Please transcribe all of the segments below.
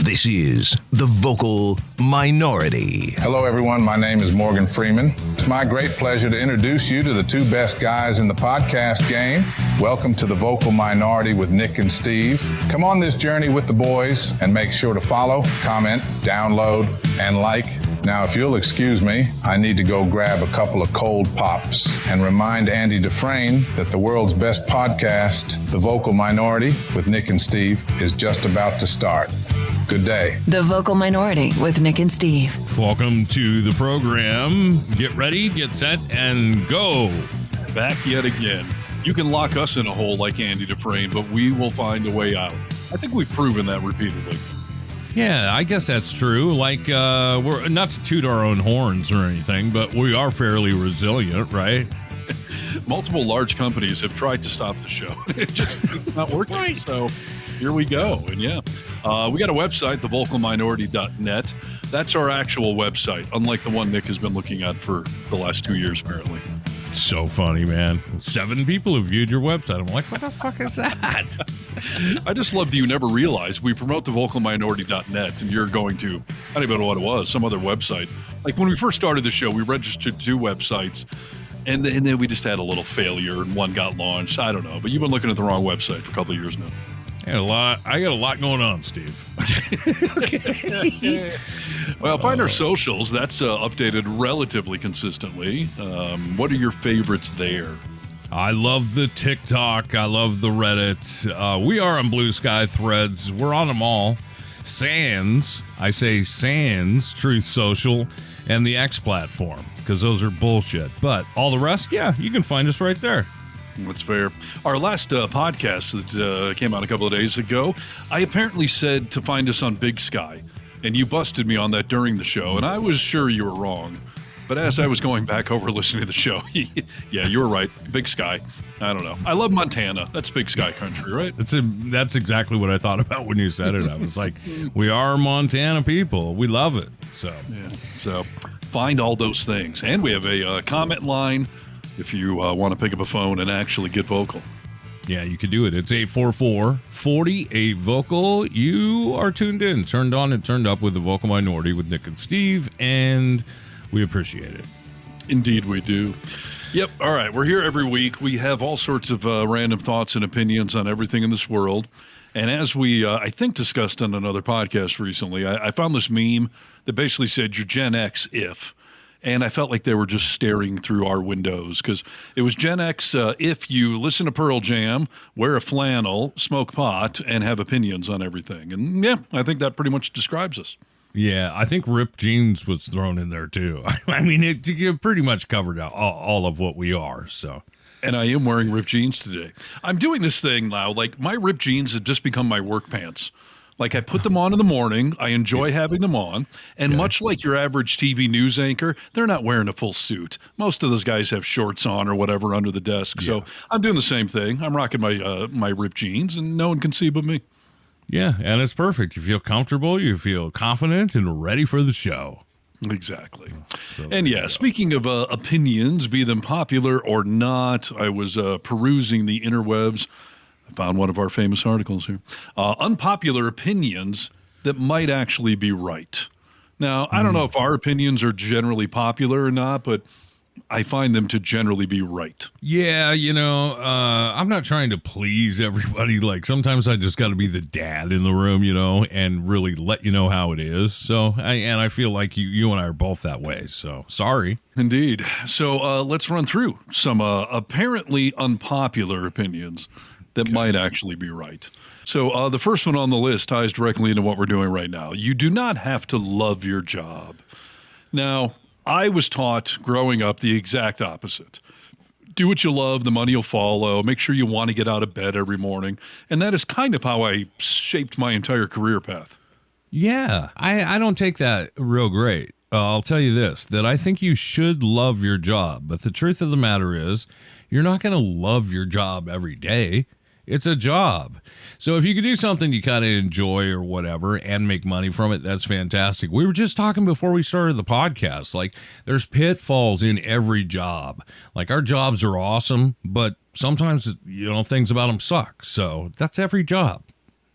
This is The Vocal Minority. Hello, everyone. My name is Morgan Freeman. It's my great pleasure to introduce you to the two best guys in the podcast game. Welcome to The Vocal Minority with Nick and Steve. Come on this journey with the boys and make sure to follow, comment, download, and like. Now, if you'll excuse me, I need to go grab a couple of cold pops and remind Andy Dufresne that the world's best podcast, The Vocal Minority with Nick and Steve, is just about to start. Good day. The Vocal Minority with Nick and Steve. Welcome to the program. Get ready, get set, and go. Back yet again. You can lock us in a hole like Andy Dufresne, but we will find a way out. I think we've proven that repeatedly. Yeah, I guess that's true. Like, we're not to toot our own horns or anything, but we are fairly resilient, right? Multiple large companies have tried to stop the show. It just not working. Right. So here we go. And yeah, we got a website, thevocalminority.net. That's our actual website, unlike the one Nick has been looking at for the last 2 years, apparently. So funny, man. 7 people have viewed your website. I'm like, what the fuck is that? I just love that you never realized we promote thevocalminority.net and you're going to, I don't even know what it was, some other website. Like when we first started the show, we registered 2 websites and then we just had a little failure and one got launched. I don't know, but you've been looking at the wrong website for a couple of years now. I got a lot going on, Steve. Well, find our socials. That's updated relatively consistently. What are your favorites there? I love the TikTok. I love the Reddit. We are on Blue Sky, Threads. We're on them all. Sans, Truth Social, and the X platform, because those are bullshit. But all the rest, yeah, you can find us right there. That's fair. Our last podcast that came out a couple of days ago, I apparently said to find us on Big Sky, and you busted me on that during the show, and I was sure you were wrong. But as I was going back over listening to the show, yeah, you were right. Big Sky. I don't know. I love Montana. That's Big Sky country, right? That's exactly what I thought about when you said it. I was like, we are Montana people. We love it. So find all those things. And we have a comment line if you want to pick up a phone and actually get vocal. Yeah, you could do it. It's 844-48-VOCAL. You are tuned in, turned on, and turned up with the Vocal Minority with Nick and Steve, and we appreciate it. Indeed we do. Yep. All right. We're here every week. We have all sorts of random thoughts and opinions on everything in this world. And as we, I think, discussed on another podcast recently, I found this meme that basically said, you're Gen X if. And I felt like they were just staring through our windows because it was Gen X if you listen to Pearl Jam, wear a flannel, smoke pot, and have opinions on everything. And yeah, I think that pretty much describes us. Yeah, I think ripped jeans was thrown in there too. I mean, it pretty much covered all of what we are, so. And I am wearing ripped jeans today. I'm doing this thing now, like my ripped jeans have just become my work pants. Like I put them on in the morning. I enjoy having them on. And much like your average TV news anchor, they're not wearing a full suit. Most of those guys have shorts on or whatever under the desk. Yeah. So I'm doing the same thing. I'm rocking my ripped jeans and no one can see but me. Yeah, and it's perfect. You feel comfortable, you feel confident and ready for the show. Exactly. And yeah, speaking of opinions, be them popular or not, I was perusing the interwebs. I found one of our famous articles here. Unpopular opinions that might actually be right. Now, I don't know if our opinions are generally popular or not, but I find them to generally be right. Yeah, I'm not trying to please everybody. Like sometimes I just got to be the dad in the room, and really let you know how it is. So, I feel like you and I are both that way. So, sorry. Indeed. So, let's run through some apparently unpopular opinions that might actually be right. So the first one on the list ties directly into what we're doing right now. You do not have to love your job. Now, I was taught growing up the exact opposite. Do what you love, the money will follow. Make sure you want to get out of bed every morning. And that is kind of how I shaped my entire career path. Yeah, I don't take that real great. I'll tell you this, that I think you should love your job. But the truth of the matter is, you're not going to love your job every day. It's a job. So if you could do something you kind of enjoy or whatever and make money from it, that's fantastic. We were just talking before we started the podcast, like there's pitfalls in every job. Like our jobs are awesome, but sometimes, things about them suck. So that's every job.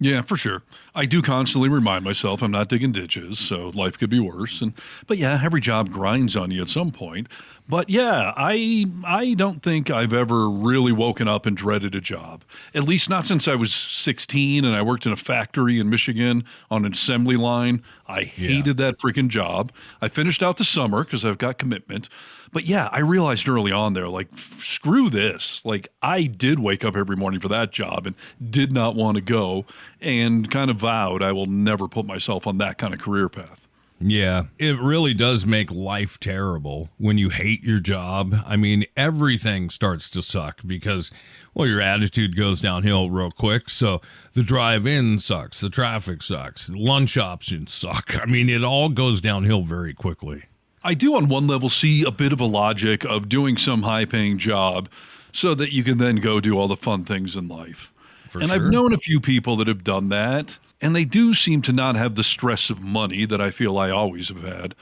Yeah, for sure. I do constantly remind myself I'm not digging ditches, so life could be worse. But yeah, every job grinds on you at some point. But yeah, I don't think I've ever really woken up and dreaded a job. At least not since I was 16 and I worked in a factory in Michigan on an assembly line. I hated that freaking job. I finished out the summer because I've got commitment. But yeah, I realized early on there, like, screw this. Like, I did wake up every morning for that job and did not want to go, and kind of vowed I will never put myself on that kind of career path. Yeah, it really does make life terrible when you hate your job. I mean, everything starts to suck because, well, your attitude goes downhill real quick. So the drive in sucks, the traffic sucks, lunch options suck. I mean, it all goes downhill very quickly. I do on one level see a bit of a logic of doing some high paying job so that you can then go do all the fun things in life. For and sure. I've known a few people that have done that, and they do seem to not have the stress of money that I feel I always have had.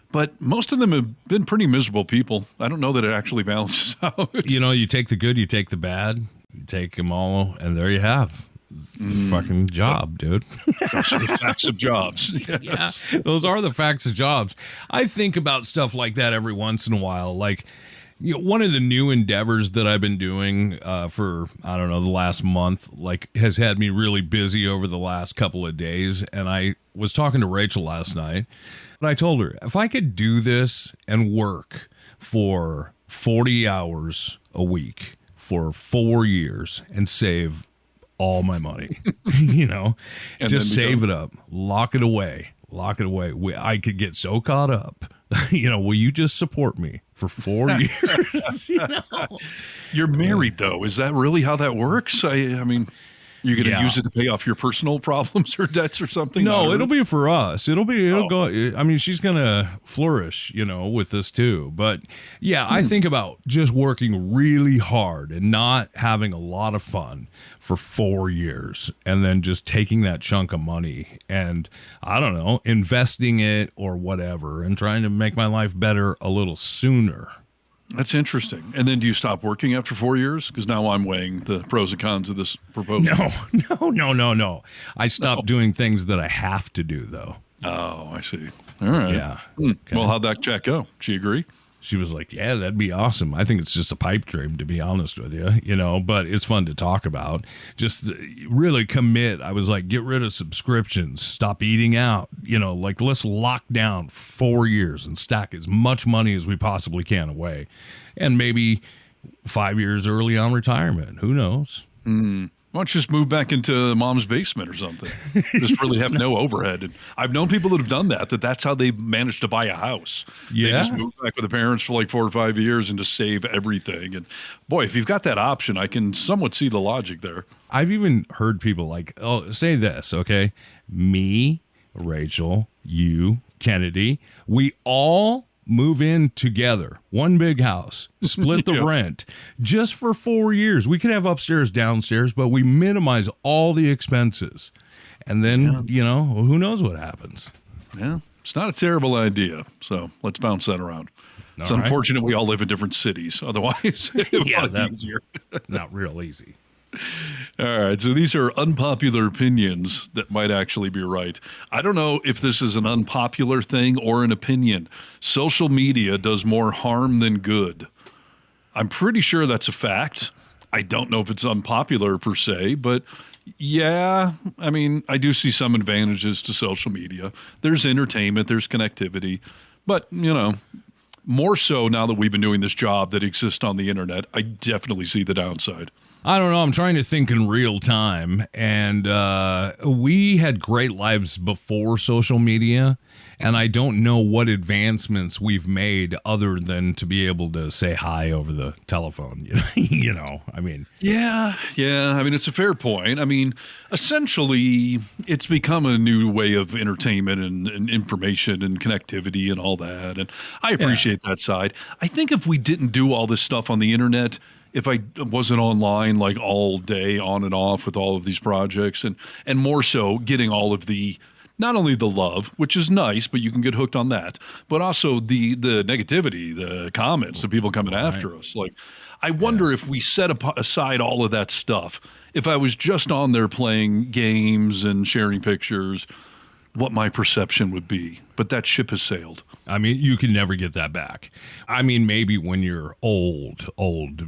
But most of them have been pretty miserable people. I don't know that it actually balances out. You know, you take the good, you take the bad, you take them all, and there you have. Fucking job, dude. Those are the facts of jobs. Yes. Yeah, those are the facts of jobs. I think about stuff like that every once in a while. Like, you know, one of the new endeavors that I've been doing for, I don't know, the last month, like, has had me really busy over the last couple of days. And I was talking to Rachel last night, and I told her, if I could do this and work for 40 hours a week for 4 years and save all my money, you know, and just save it up, lock it away. I could get so caught up, you know, will you just support me for 4 years? You know? You're married, though. Is that really how that works? I mean, you're going to use it to pay off your personal problems or debts or something? No, it'll be for us. It'll go. I mean, she's going to flourish, you know, with this too. But yeah, I think about just working really hard and not having a lot of fun for 4 years and then just taking that chunk of money and, I don't know, investing it or whatever and trying to make my life better a little sooner. That's interesting. And then do you stop working after 4 years? Because now I'm weighing the pros and cons of this proposal. No. I stopped doing things that I have to do, though. Oh, I see. All right. Yeah. Okay. Well, how'd that chat go? She agree? She was like, yeah, that'd be awesome. I think it's just a pipe dream, to be honest with you, you know, but it's fun to talk about. Just really commit. I was like, get rid of subscriptions, stop eating out, you know, like let's lock down 4 years and stack as much money as we possibly can away. And maybe 5 years early on retirement. Who knows? Why don't you just move back into mom's basement or something? Just really have no overhead. And I've known people that have done that that's how they've managed to buy a house. Yeah. They just move back with the parents for like 4 or 5 years and just save everything. And boy, if you've got that option, I can somewhat see the logic there. I've even heard people like, oh, say this, okay? Me, Rachel, you, Kennedy, we all move in together, one big house, split the rent just for 4 years. We could have upstairs, downstairs, but we minimize all the expenses. And then, you know, who knows what happens? Yeah, it's not a terrible idea. So let's bounce that around. It's unfortunate we all live in different cities. Otherwise, it would be easier. Not real easy. All right, so these are unpopular opinions that might actually be right. I don't know if this is an unpopular thing or an opinion. Social media does more harm than good. I'm pretty sure that's a fact. I don't know if it's unpopular per se, but yeah, I mean, I do see some advantages to social media. There's entertainment, there's connectivity, but, you know, more so now that we've been doing this job that exists on the internet, I definitely see the downside. I don't know. I'm trying to think in real time. And we had great lives before social media. And I don't know what advancements we've made other than to be able to say hi over the telephone. You know, I mean. Yeah. I mean, it's a fair point. I mean, essentially, it's become a new way of entertainment and information and connectivity and all that. And I appreciate that side. I think if we didn't do all this stuff on the internet, if I wasn't online like all day on and off with all of these projects and more so getting all of the not only the love, which is nice, but you can get hooked on that, but also the negativity, the comments, the people coming after us. Like, I wonder if we set aside all of that stuff, if I was just on there playing games and sharing pictures, what my perception would be. But that ship has sailed. I mean, you can never get that back. I mean, maybe when you're old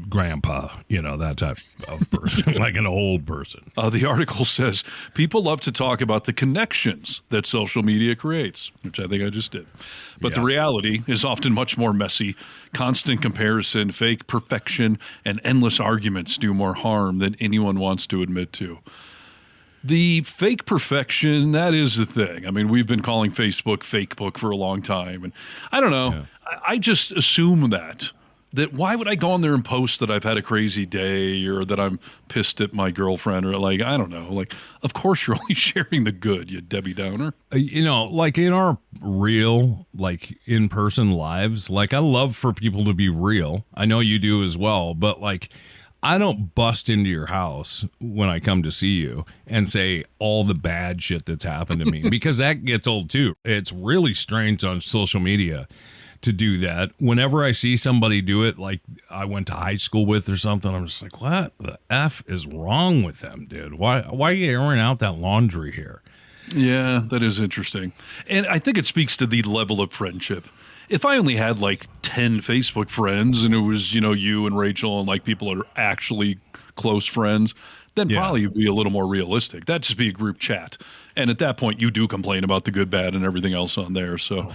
grandpa, that type of person, like an old person. The article says people love to talk about the connections that social media creates, which I think I just did. But the reality is often much more messy. Constant comparison, fake perfection, and endless arguments do more harm than anyone wants to admit to. The fake perfection, that is the thing. I mean, we've been calling Facebook Fakebook for a long time. And I don't know. Yeah. I just assume that why would I go on there and post that I've had a crazy day or that I'm pissed at my girlfriend or like, I don't know. Like, of course you're only sharing the good, you Debbie Downer. Like in our real, like in-person lives, like I love for people to be real. I know you do as well, but like, I don't bust into your house when I come to see you and say all the bad shit that's happened to me because that gets old too. It's really strange on social media to do that. Whenever I see somebody do it, like I went to high school with or something, I'm just like, what the F is wrong with them, dude? Why are you airing out that laundry here? Yeah, that is interesting. And I think it speaks to the level of friendship. If I only had like 10 Facebook friends and it was, you and Rachel and like people that are actually close friends, then probably it'd be a little more realistic. That'd just be a group chat. And at that point, you do complain about the good, bad, and everything else on there. So,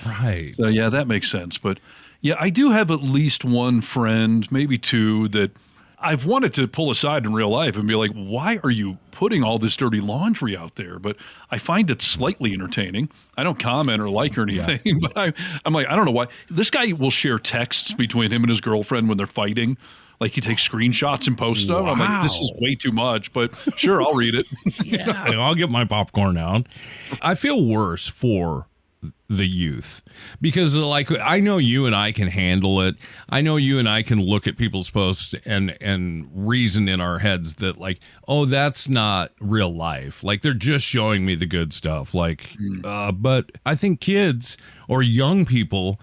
yeah, that makes sense. But yeah, I do have at least one friend, maybe two, that I've wanted to pull aside in real life and be like, why are you putting all this dirty laundry out there? But I find it slightly entertaining. I don't comment or like or anything, but I'm like, I don't know why. This guy will share texts between him and his girlfriend when they're fighting. Like he takes screenshots and posts them. I'm like, this is way too much, but sure, I'll read it. I'll get my popcorn out. I feel worse for the youth because like I know you and I can handle it. I know you and I can look at people's posts and reason in our heads that like, oh, that's not real life. Like they're just showing me the good stuff. Like, but I think kids or young people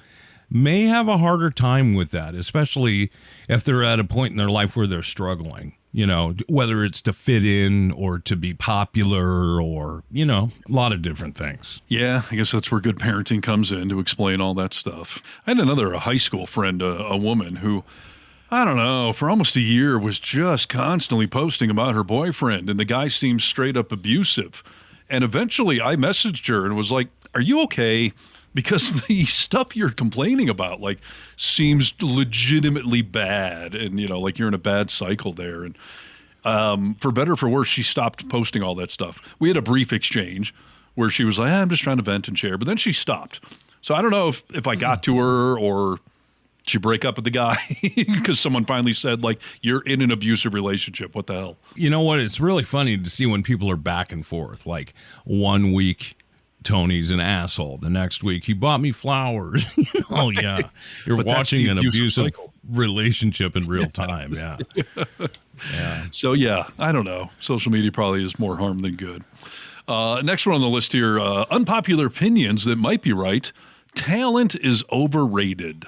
may have a harder time with that, especially if they're at a point in their life where they're struggling. Whether it's to fit in or to be popular or, a lot of different things. Yeah, I guess that's where good parenting comes in to explain all that stuff. I had a high school friend, a woman who, I don't know, for almost a year was just constantly posting about her boyfriend, and the guy seemed straight up abusive. And eventually I messaged her and was like, are you okay? Because the stuff you're complaining about, like, seems legitimately bad. And, like you're in a bad cycle there. And for better or for worse, she stopped posting all that stuff. We had a brief exchange where she was like, I'm just trying to vent and share. But then she stopped. So I don't know if I got to her or she break up with the guy because someone finally said, like, you're in an abusive relationship. What the hell? You know what? It's really funny to see when people are back and forth. Like, 1 week, Tony's an asshole. The next week, he bought me flowers. Oh, yeah. You're watching an abusive relationship in real time. Yeah. Yeah. So, yeah, I don't know. Social media probably is more harm than good. Next one on the list here, unpopular opinions that might be right. Talent is overrated.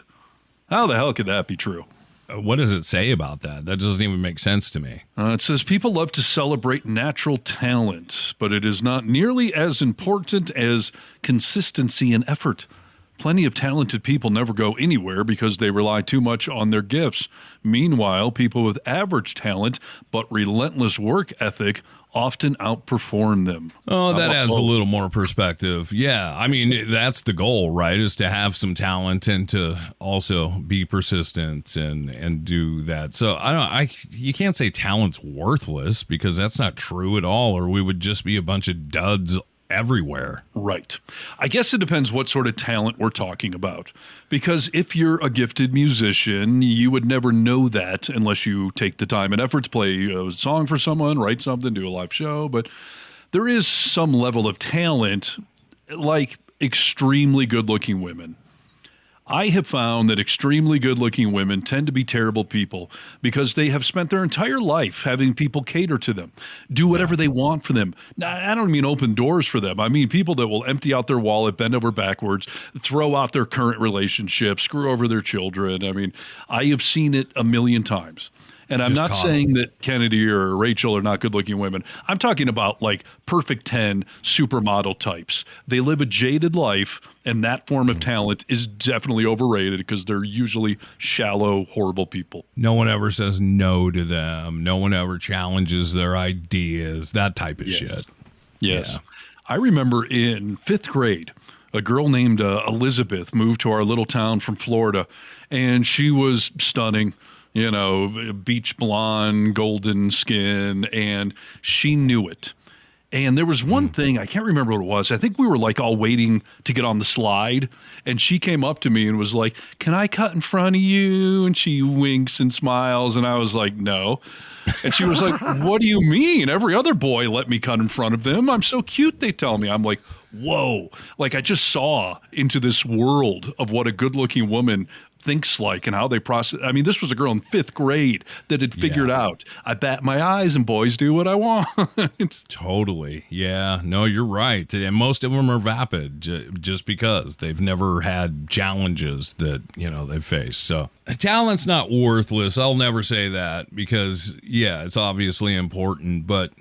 How the hell could that be true? What does it say about that? That doesn't even make sense to me. It says people love to celebrate natural talent, but it is not nearly as important as consistency and effort. Plenty of talented people never go anywhere because they rely too much on their gifts. Meanwhile, people with average talent but relentless work ethic often outperform them. Oh, that adds a little more perspective. Yeah, I mean, that's the goal, right, is to have some talent and to also be persistent and do that. So you can't say talent's worthless because that's not true at all, or we would just be a bunch of duds everywhere. Right. I guess it depends what sort of talent we're talking about. Because if you're a gifted musician, you would never know that unless you take the time and effort to play a song for someone, write something, do a live show. But there is some level of talent, like extremely good-looking women. I have found that extremely good-looking women tend to be terrible people because they have spent their entire life having people cater to them, do whatever they want for them. Now, I don't mean open doors for them. I mean people that will empty out their wallet, bend over backwards, throw out their current relationship, screw over their children. I mean, I have seen it a million times. And I'm not saying that Kennedy or Rachel are not good-looking women. I'm talking about like perfect 10 supermodel types. They live a jaded life, and that form of talent is definitely overrated because they're usually shallow, horrible people. No one ever says no to them. No one ever challenges their ideas, that type of shit. Yes. Yeah. I remember in 5th grade, a girl named Elizabeth moved to our little town from Florida, and she was stunning. You know, beach blonde, golden skin, and she knew it. And there was one thing, I can't remember what it was. I think we were like all waiting to get on the slide. And she came up to me and was like, "Can I cut in front of you?" And she winks and smiles. And I was like, "No." And she was like, "What do you mean? Every other boy let me cut in front of them. I'm so cute," they tell me. I'm like, whoa. Like I just saw into this world of what a good looking woman thinks like and how they process. I mean, this was a girl in 5th grade that had figured out, I bat my eyes and boys do what I want. Totally. Yeah. No, you're right. And most of them are vapid just because they've never had challenges that, you know, they face. So talent's not worthless. I'll never say that because, yeah, it's obviously important, but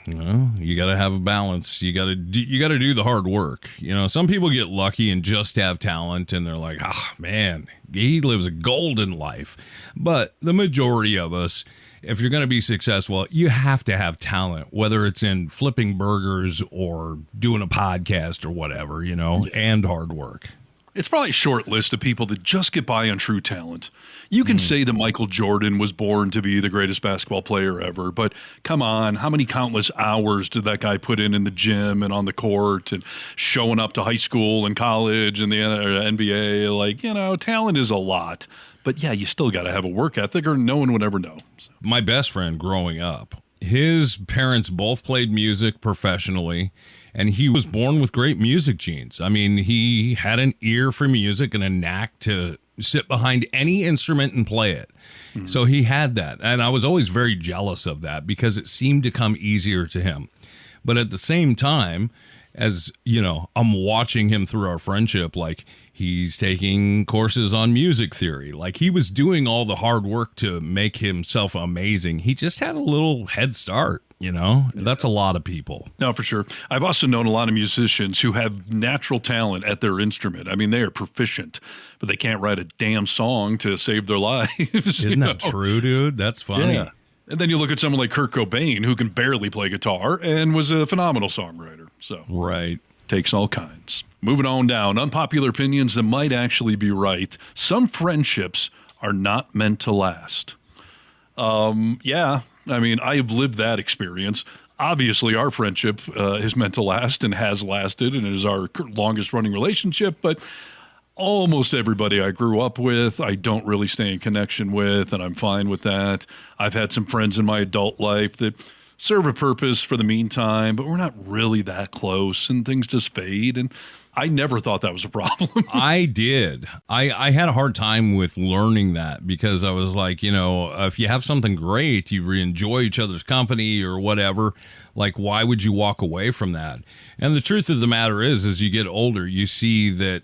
you know, you got to have a balance. You got to do the hard work. You know, some people get lucky and just have talent and they're like, "Ah, man, he lives a golden life." But the majority of us, if you're going to be successful, you have to have talent, whether it's in flipping burgers or doing a podcast or whatever, you know, and hard work. It's probably a short list of people that just get by on true talent. You can say that Michael Jordan was born to be the greatest basketball player ever, but come on, how many countless hours did that guy put in the gym and on the court and showing up to high school and college and the NBA? Like, you know, talent is a lot. But yeah, you still got to have a work ethic or no one would ever know. So. My best friend growing up, his parents both played music professionally, and he was born with great music genes. I mean, he had an ear for music and a knack to sit behind any instrument and play it. Mm-hmm. So he had that. And I was always very jealous of that because it seemed to come easier to him. But at the same time, as you know, I'm watching him through our friendship, like he's taking courses on music theory. Like he was doing all the hard work to make himself amazing. He just had a little head start. You know, that's a lot of people. No, for sure. I've also known a lot of musicians who have natural talent at their instrument. I mean, they are proficient, but they can't write a damn song to save their lives. Isn't that true, dude? That's funny. Yeah. And then you look at someone like Kurt Cobain, who can barely play guitar and was a phenomenal songwriter. So right. Takes all kinds. Moving on down, unpopular opinions that might actually be right. Some friendships are not meant to last. Yeah. I mean, I've lived that experience. Obviously, our friendship is meant to last and has lasted and is our longest running relationship. But almost everybody I grew up with, I don't really stay in connection with, and I'm fine with that. I've had some friends in my adult life that serve a purpose for the meantime, but we're not really that close and things just fade. And I never thought that was a problem. I did. I had a hard time with learning that because I was like, you know, if you have something great, you enjoy each other's company or whatever, like why would you walk away from that? And the truth of the matter is, as you get older, you see that,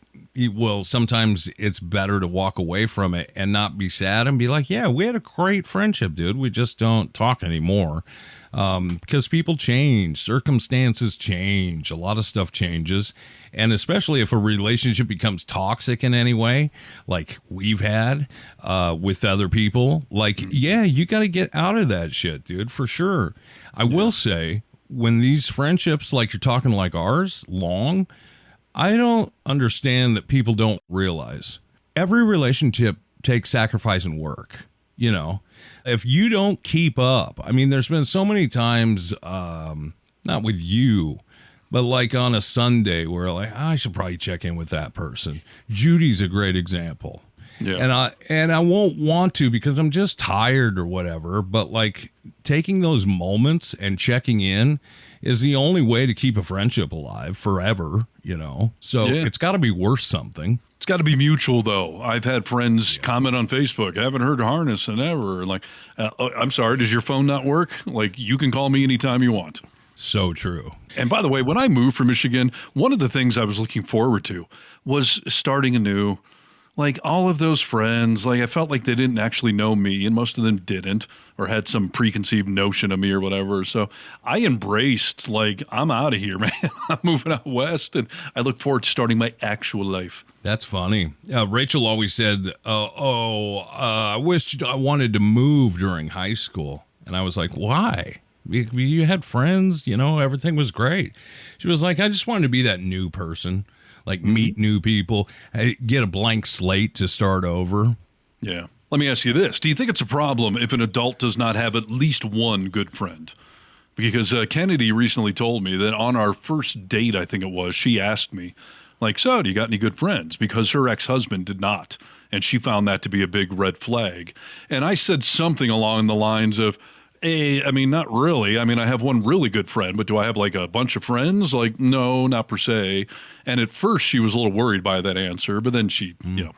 well, sometimes it's better to walk away from it and not be sad and be like, yeah, we had a great friendship, dude. We just don't talk anymore. Because people change, circumstances change, a lot of stuff changes. And especially if a relationship becomes toxic in any way, like we've had with other people, like, yeah, you got to get out of that shit, dude, for sure. I will say, when these friendships, like you're talking like ours, long, I don't understand that people don't realize every relationship takes sacrifice and work, you know. If you don't keep up, I mean, there's been so many times, not with you, but like on a Sunday where like, I should probably check in with that person. Judy's a great example. Yeah. And I won't want to because I'm just tired or whatever, but like taking those moments and checking in is the only way to keep a friendship alive forever, you know? So it's got to be worth something. It's got to be mutual, though. I've had friends comment on Facebook, I haven't heard Harness in ever. Like, I'm sorry, does your phone not work? Like, you can call me anytime you want. So true. And by the way, when I moved from Michigan, one of the things I was looking forward to was starting anew. Like, all of those friends, like, I felt like they didn't actually know me, and most of them didn't, or had some preconceived notion of me or whatever. So I embraced, like, I'm out of here, man. I'm moving out west, and I look forward to starting my actual life. That's funny. Rachel always said, I wished I wanted to move during high school. And I was like, why? You had friends, everything was great. She was like, I just wanted to be that new person. Like meet new people, get a blank slate to start over. Yeah. Let me ask you this. Do you think it's a problem if an adult does not have at least one good friend? Because Kennedy recently told me that on our first date, I think it was, she asked me, like, so do you got any good friends? Because her ex-husband did not. And she found that to be a big red flag. And I said something along the lines of, I mean, not really. I mean, I have one really good friend, but do I have like a bunch of friends? Like, no, not per se. And at first she was a little worried by that answer, but then she,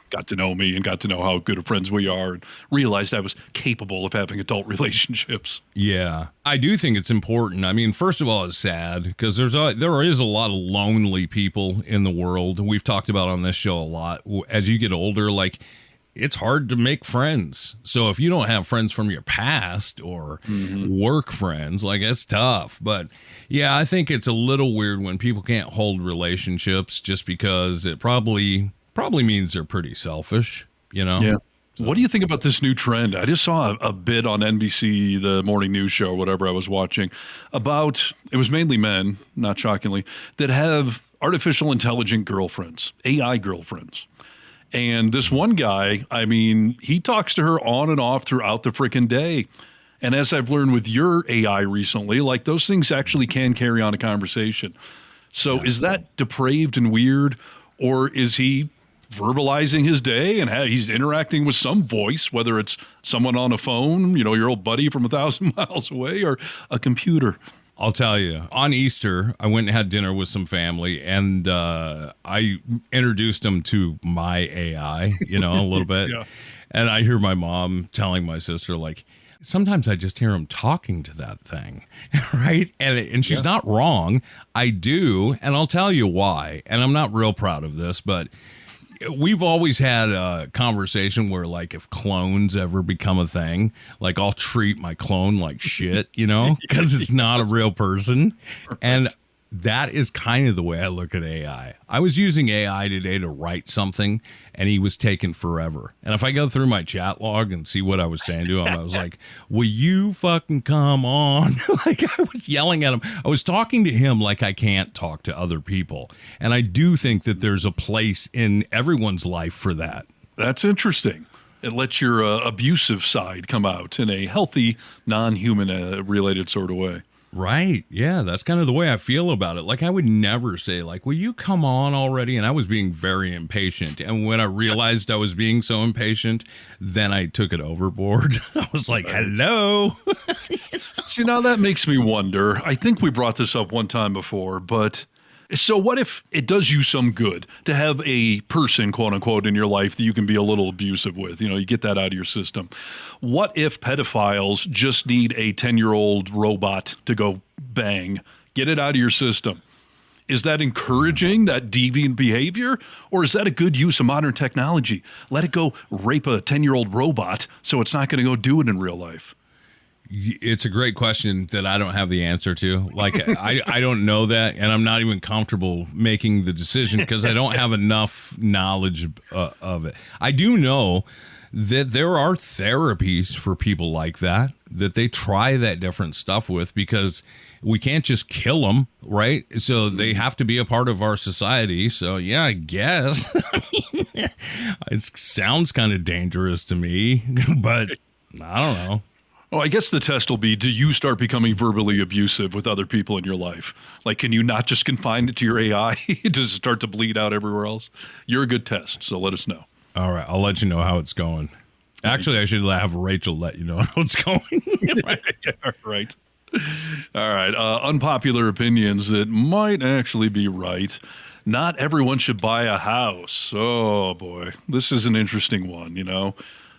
got to know me and got to know how good of friends we are and realized I was capable of having adult relationships. Yeah, I do think it's important. I mean, first of all, it's sad because there is a lot of lonely people in the world. We've talked about on this show a lot. As you get older, like, it's hard to make friends. So if you don't have friends from your past or work friends, like, it's tough. But yeah, I think it's a little weird when people can't hold relationships just because it probably means they're pretty selfish, Yeah. So. What do you think about this new trend? I just saw a bit on NBC, the morning news show or whatever I was watching, about, it was mainly men, not shockingly, that have artificial intelligent girlfriends, AI girlfriends. And this one guy, I mean, he talks to her on and off throughout the freaking day. And as I've learned with your AI recently, like, those things actually can carry on a conversation. So is that depraved and weird, or is he verbalizing his day and he's interacting with some voice, whether it's someone on a phone, your old buddy from 1,000 miles away, or a computer? I'll tell you, on Easter, I went and had dinner with some family, and I introduced them to my AI, a little bit. Yeah. And I hear my mom telling my sister, like, sometimes I just hear him talking to that thing, right? And she's not wrong. I do, and I'll tell you why. And I'm not real proud of this, but we've always had a conversation where, like, if clones ever become a thing, like, I'll treat my clone like shit, because it's not a real person. Right. And that is kind of the way I look at AI. I was using AI today to write something, and he was taking forever. And if I go through my chat log and see what I was saying to him, I was like, will you fucking come on? Like, I was yelling at him. I was talking to him like I can't talk to other people. And I do think that there's a place in everyone's life for that. That's interesting. It lets your abusive side come out in a healthy, non-human related sort of way. Right. Yeah, that's kind of the way I feel about it. Like, I would never say, like, will you come on already? And I was being very impatient. And when I realized I was being so impatient, then I took it overboard. I was like, hello. See, now that makes me wonder. I think we brought this up one time before, but so what if it does you some good to have a person, quote unquote, in your life that you can be a little abusive with? You get that out of your system. What if pedophiles just need a 10-year-old robot to go bang? Get it out of your system. Is that encouraging that deviant behavior, or is that a good use of modern technology? Let it go rape a 10-year-old robot so it's not going to go do it in real life. It's a great question that I don't have the answer to. Like, I don't know that, and I'm not even comfortable making the decision because I don't have enough knowledge of it. I do know that there are therapies for people like that they try that different stuff with, because we can't just kill them, right? So they have to be a part of our society. So yeah, I guess. It sounds kind of dangerous to me, but I don't know. Well, I guess the test will be, do you start becoming verbally abusive with other people in your life? Like, can you not just confine it to your AI? Does it start to bleed out everywhere else? You're a good test, so let us know. All right, I'll let you know how it's going. Actually, I should have Rachel let you know how it's going. Yeah, right. All right. Unpopular opinions that might actually be right. not everyone should buy a house. Oh boy, this is an interesting one.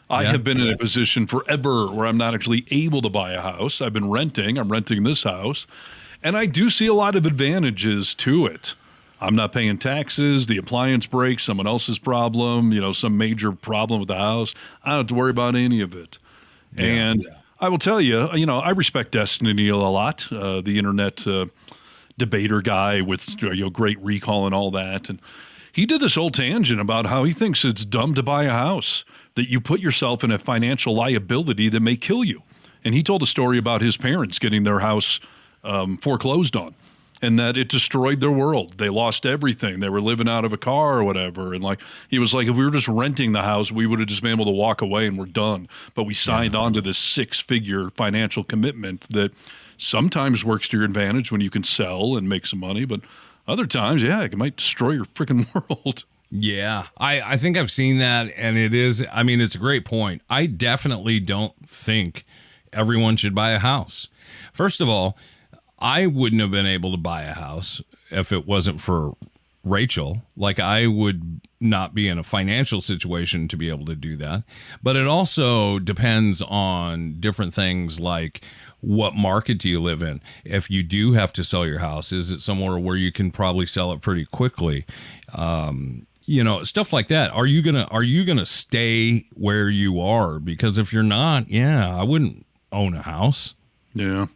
I have been in a position forever where I'm not actually able to buy a house. I've been renting. I'm renting this house, and I do see a lot of advantages to it. I'm not paying taxes. The appliance breaks, someone else's problem, some major problem with the house. I don't have to worry about any of it. I will tell you, I respect Destiny a lot, the internet debater guy with great recall and all that. And he did this whole tangent about how he thinks it's dumb to buy a house, that you put yourself in a financial liability that may kill you. And he told a story about his parents getting their house foreclosed on, and that it destroyed their world. They lost everything. They were living out of a car or whatever. And he was like, if we were just renting the house, we would have just been able to walk away and we're done. But we signed on to this 6-figure financial commitment that sometimes works to your advantage when you can sell and make some money. But other times, it might destroy your freaking world. Yeah, I think I've seen that. And it's a great point. I definitely don't think everyone should buy a house. First of all, I wouldn't have been able to buy a house if it wasn't for Rachel. I would not be in a financial situation to be able to do that. But it also depends on different things like what market do you live in? If you do have to sell your house, is it somewhere where you can probably sell it pretty quickly? Stuff like that. Are you gonna stay where you are? Because if you're not, I wouldn't own a house. Yeah.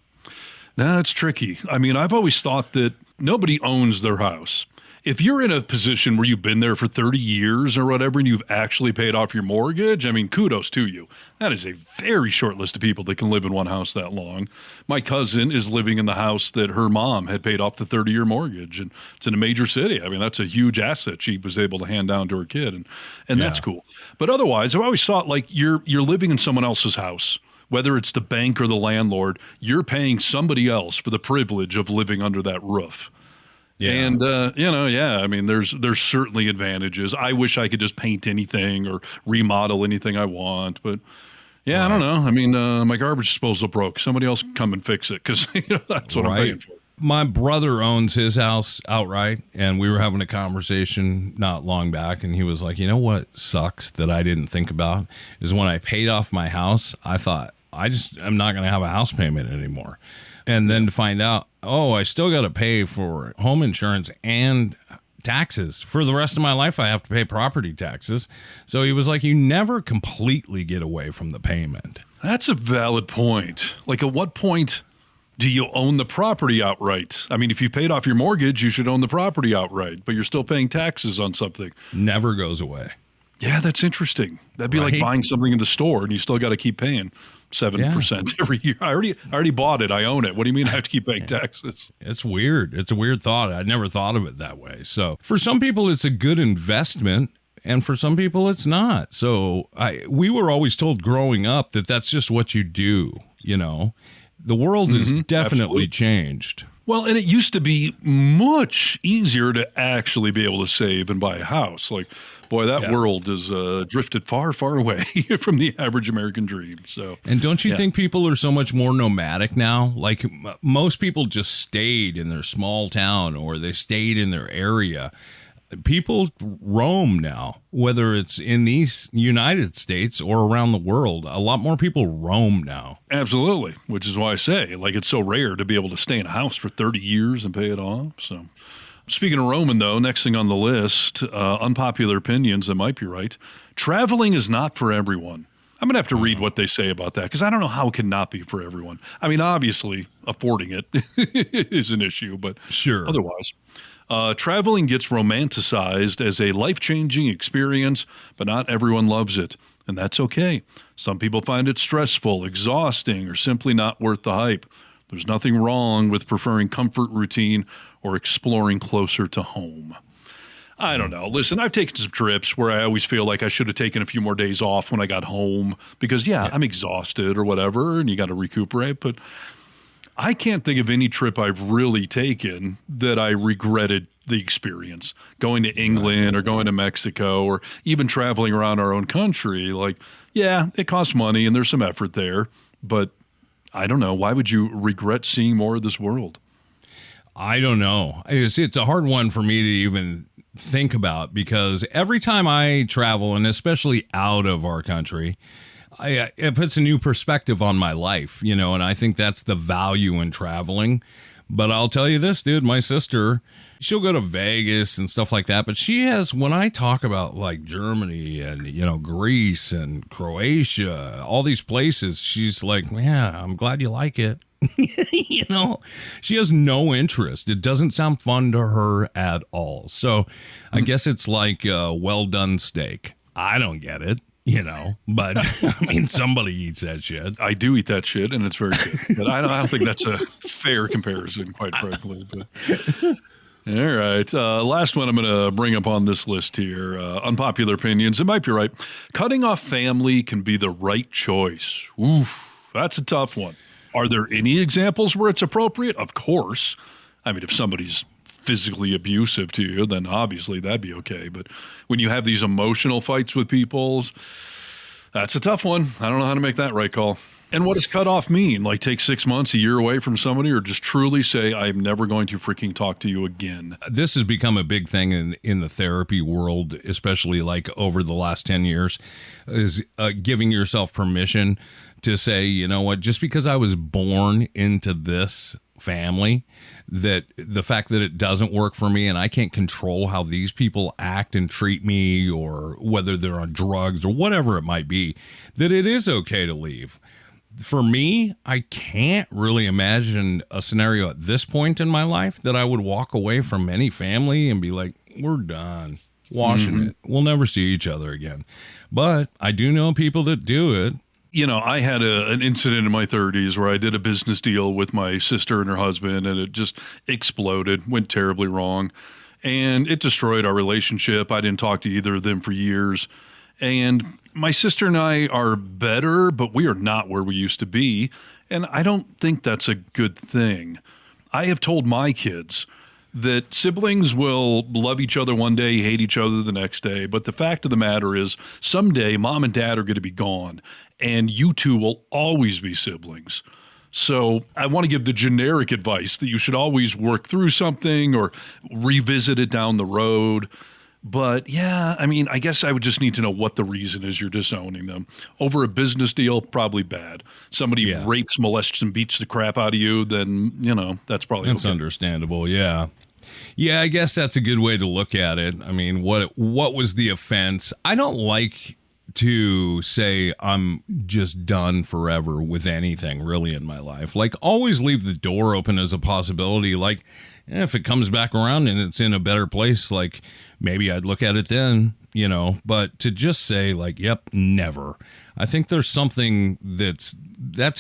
No, it's tricky. I've always thought that nobody owns their house. If you're in a position where you've been there for 30 years or whatever, and you've actually paid off your mortgage, kudos to you. That is a very short list of people that can live in one house that long. My cousin is living in the house that her mom had paid off the 30-year mortgage, and it's in a major city. That's a huge asset she was able to hand down to her kid, and that's cool. But otherwise, I've always thought you're living in someone else's house. Whether it's the bank or the landlord, you're paying somebody else for the privilege of living under that roof. Yeah. And, there's certainly advantages. I wish I could just paint anything or remodel anything I want. But, I don't know. My garbage disposal broke. Somebody else come and fix it because that's what I'm paying for. My brother owns his house outright, and we were having a conversation not long back, and he was like, what sucks that I didn't think about is when I paid off my house, I thought, I'm not going to have a house payment anymore. And then to find out, I still got to pay for home insurance and taxes. For the rest of my life, I have to pay property taxes. So he was like, you never completely get away from the payment. That's a valid point. At what point do you own the property outright? If you paid off your mortgage, you should own the property outright, but you're still paying taxes on something. Never goes away. Yeah, that's interesting. That'd be like buying something in the store and you still got to keep paying 7% every year. I already bought it. I own it. What do you mean I have to keep paying taxes? It's weird. It's a weird thought. I'd never thought of it that way. So for some people, it's a good investment, and for some people, it's not. So we were always told growing up that that's just what you do. The world has definitely changed. Well, and it used to be much easier to actually be able to save and buy a house. Boy, that world has drifted far, far away from the average American dream. So, and don't you think people are so much more nomadic now? Most people just stayed in their small town or they stayed in their area. People roam now, whether it's in these United States or around the world. A lot more people roam now. Absolutely, which is why I say, it's so rare to be able to stay in a house for 30 years and pay it off. So, speaking of roaming, though, next thing on the list, unpopular opinions that might be right. Traveling is not for everyone. I'm going to have to read what they say about that because I don't know how it can not be for everyone. Obviously, affording it is an issue, but sure. Otherwise. Traveling gets romanticized as a life-changing experience, but not everyone loves it, and that's okay. Some people find it stressful, exhausting, or simply not worth the hype. There's nothing wrong with preferring comfort routine or exploring closer to home. I don't know. Listen, I've taken some trips where I always feel like I should have taken a few more days off when I got home because, I'm exhausted or whatever, and you got to recuperate, but I can't think of any trip I've really taken that I regretted the experience. Going to England or going to Mexico or even traveling around our own country. It costs money and there's some effort there, but I don't know. Why would you regret seeing more of this world? I don't know. It's a hard one for me to even think about because every time I travel, and especially out of our country, it puts a new perspective on my life, you know, and I think that's the value in traveling. But I'll tell you this, dude, my sister, she'll go to Vegas and stuff like that. But she has, when I talk about like Germany and, you know, Greece and Croatia, all these places, she's like, yeah, I'm glad you like it. You know, she has no interest. It doesn't sound fun to her at all. So I guess it's like a well done steak. I don't get it, you know, but I mean, somebody eats that shit. I do eat that shit, and it's very good. But I don't think that's a fair comparison, quite frankly. But. All right. Last one I'm going to bring up on this list here. Unpopular opinions. It might be right. Cutting off family can be the right choice. Oof, that's a tough one. Are there any examples where it's appropriate? Of course. I mean, if somebody's physically abusive to you, then obviously that'd be okay. But when you have these emotional fights with people, that's a tough one. I don't know how to make that right call. And what does cut off mean? Like take 6 months, a year away from somebody, or just truly say, I'm never going to freaking talk to you again? This has become a big thing in the therapy world, especially like over the last 10 years, is giving yourself permission to say, you know what, just because I was born into this family, that the fact that it doesn't work for me and I can't control how these people act and treat me, or whether they're on drugs or whatever it might be, that it is okay to leave. For me, I can't really imagine a scenario at this point in my life that I would walk away from any family and be like, we're done washing it. We'll never see each other again. But I do know people that do it. You know, I had an incident in my 30s where I did a business deal with my sister and her husband, and it just exploded, went terribly wrong, and it destroyed our relationship. I didn't talk to either of them for years. And my sister and I are better, but we are not where we used to be. And I don't think that's a good thing. I have told my kids that siblings will love each other one day, hate each other the next day. But the fact of the matter is, someday mom and dad are going to be gone, and you two will always be siblings. So I want to give the generic advice that you should always work through something or revisit it down the road. But yeah, I mean, I guess I would just need to know what the reason is you're disowning them. Over a business deal, probably bad. Somebody rapes, molests, and beats the crap out of you, then, you know, that's probably That's understandable, yeah. Yeah, I guess that's a good way to look at it. I mean, what was the offense? I don't like to say I'm just done forever with anything really in my life. Like, always leave the door open as a possibility. Like, if it comes back around and it's in a better place, like, maybe I'd look at it then, you know. But to just say, like, yep, never. I think there's something that's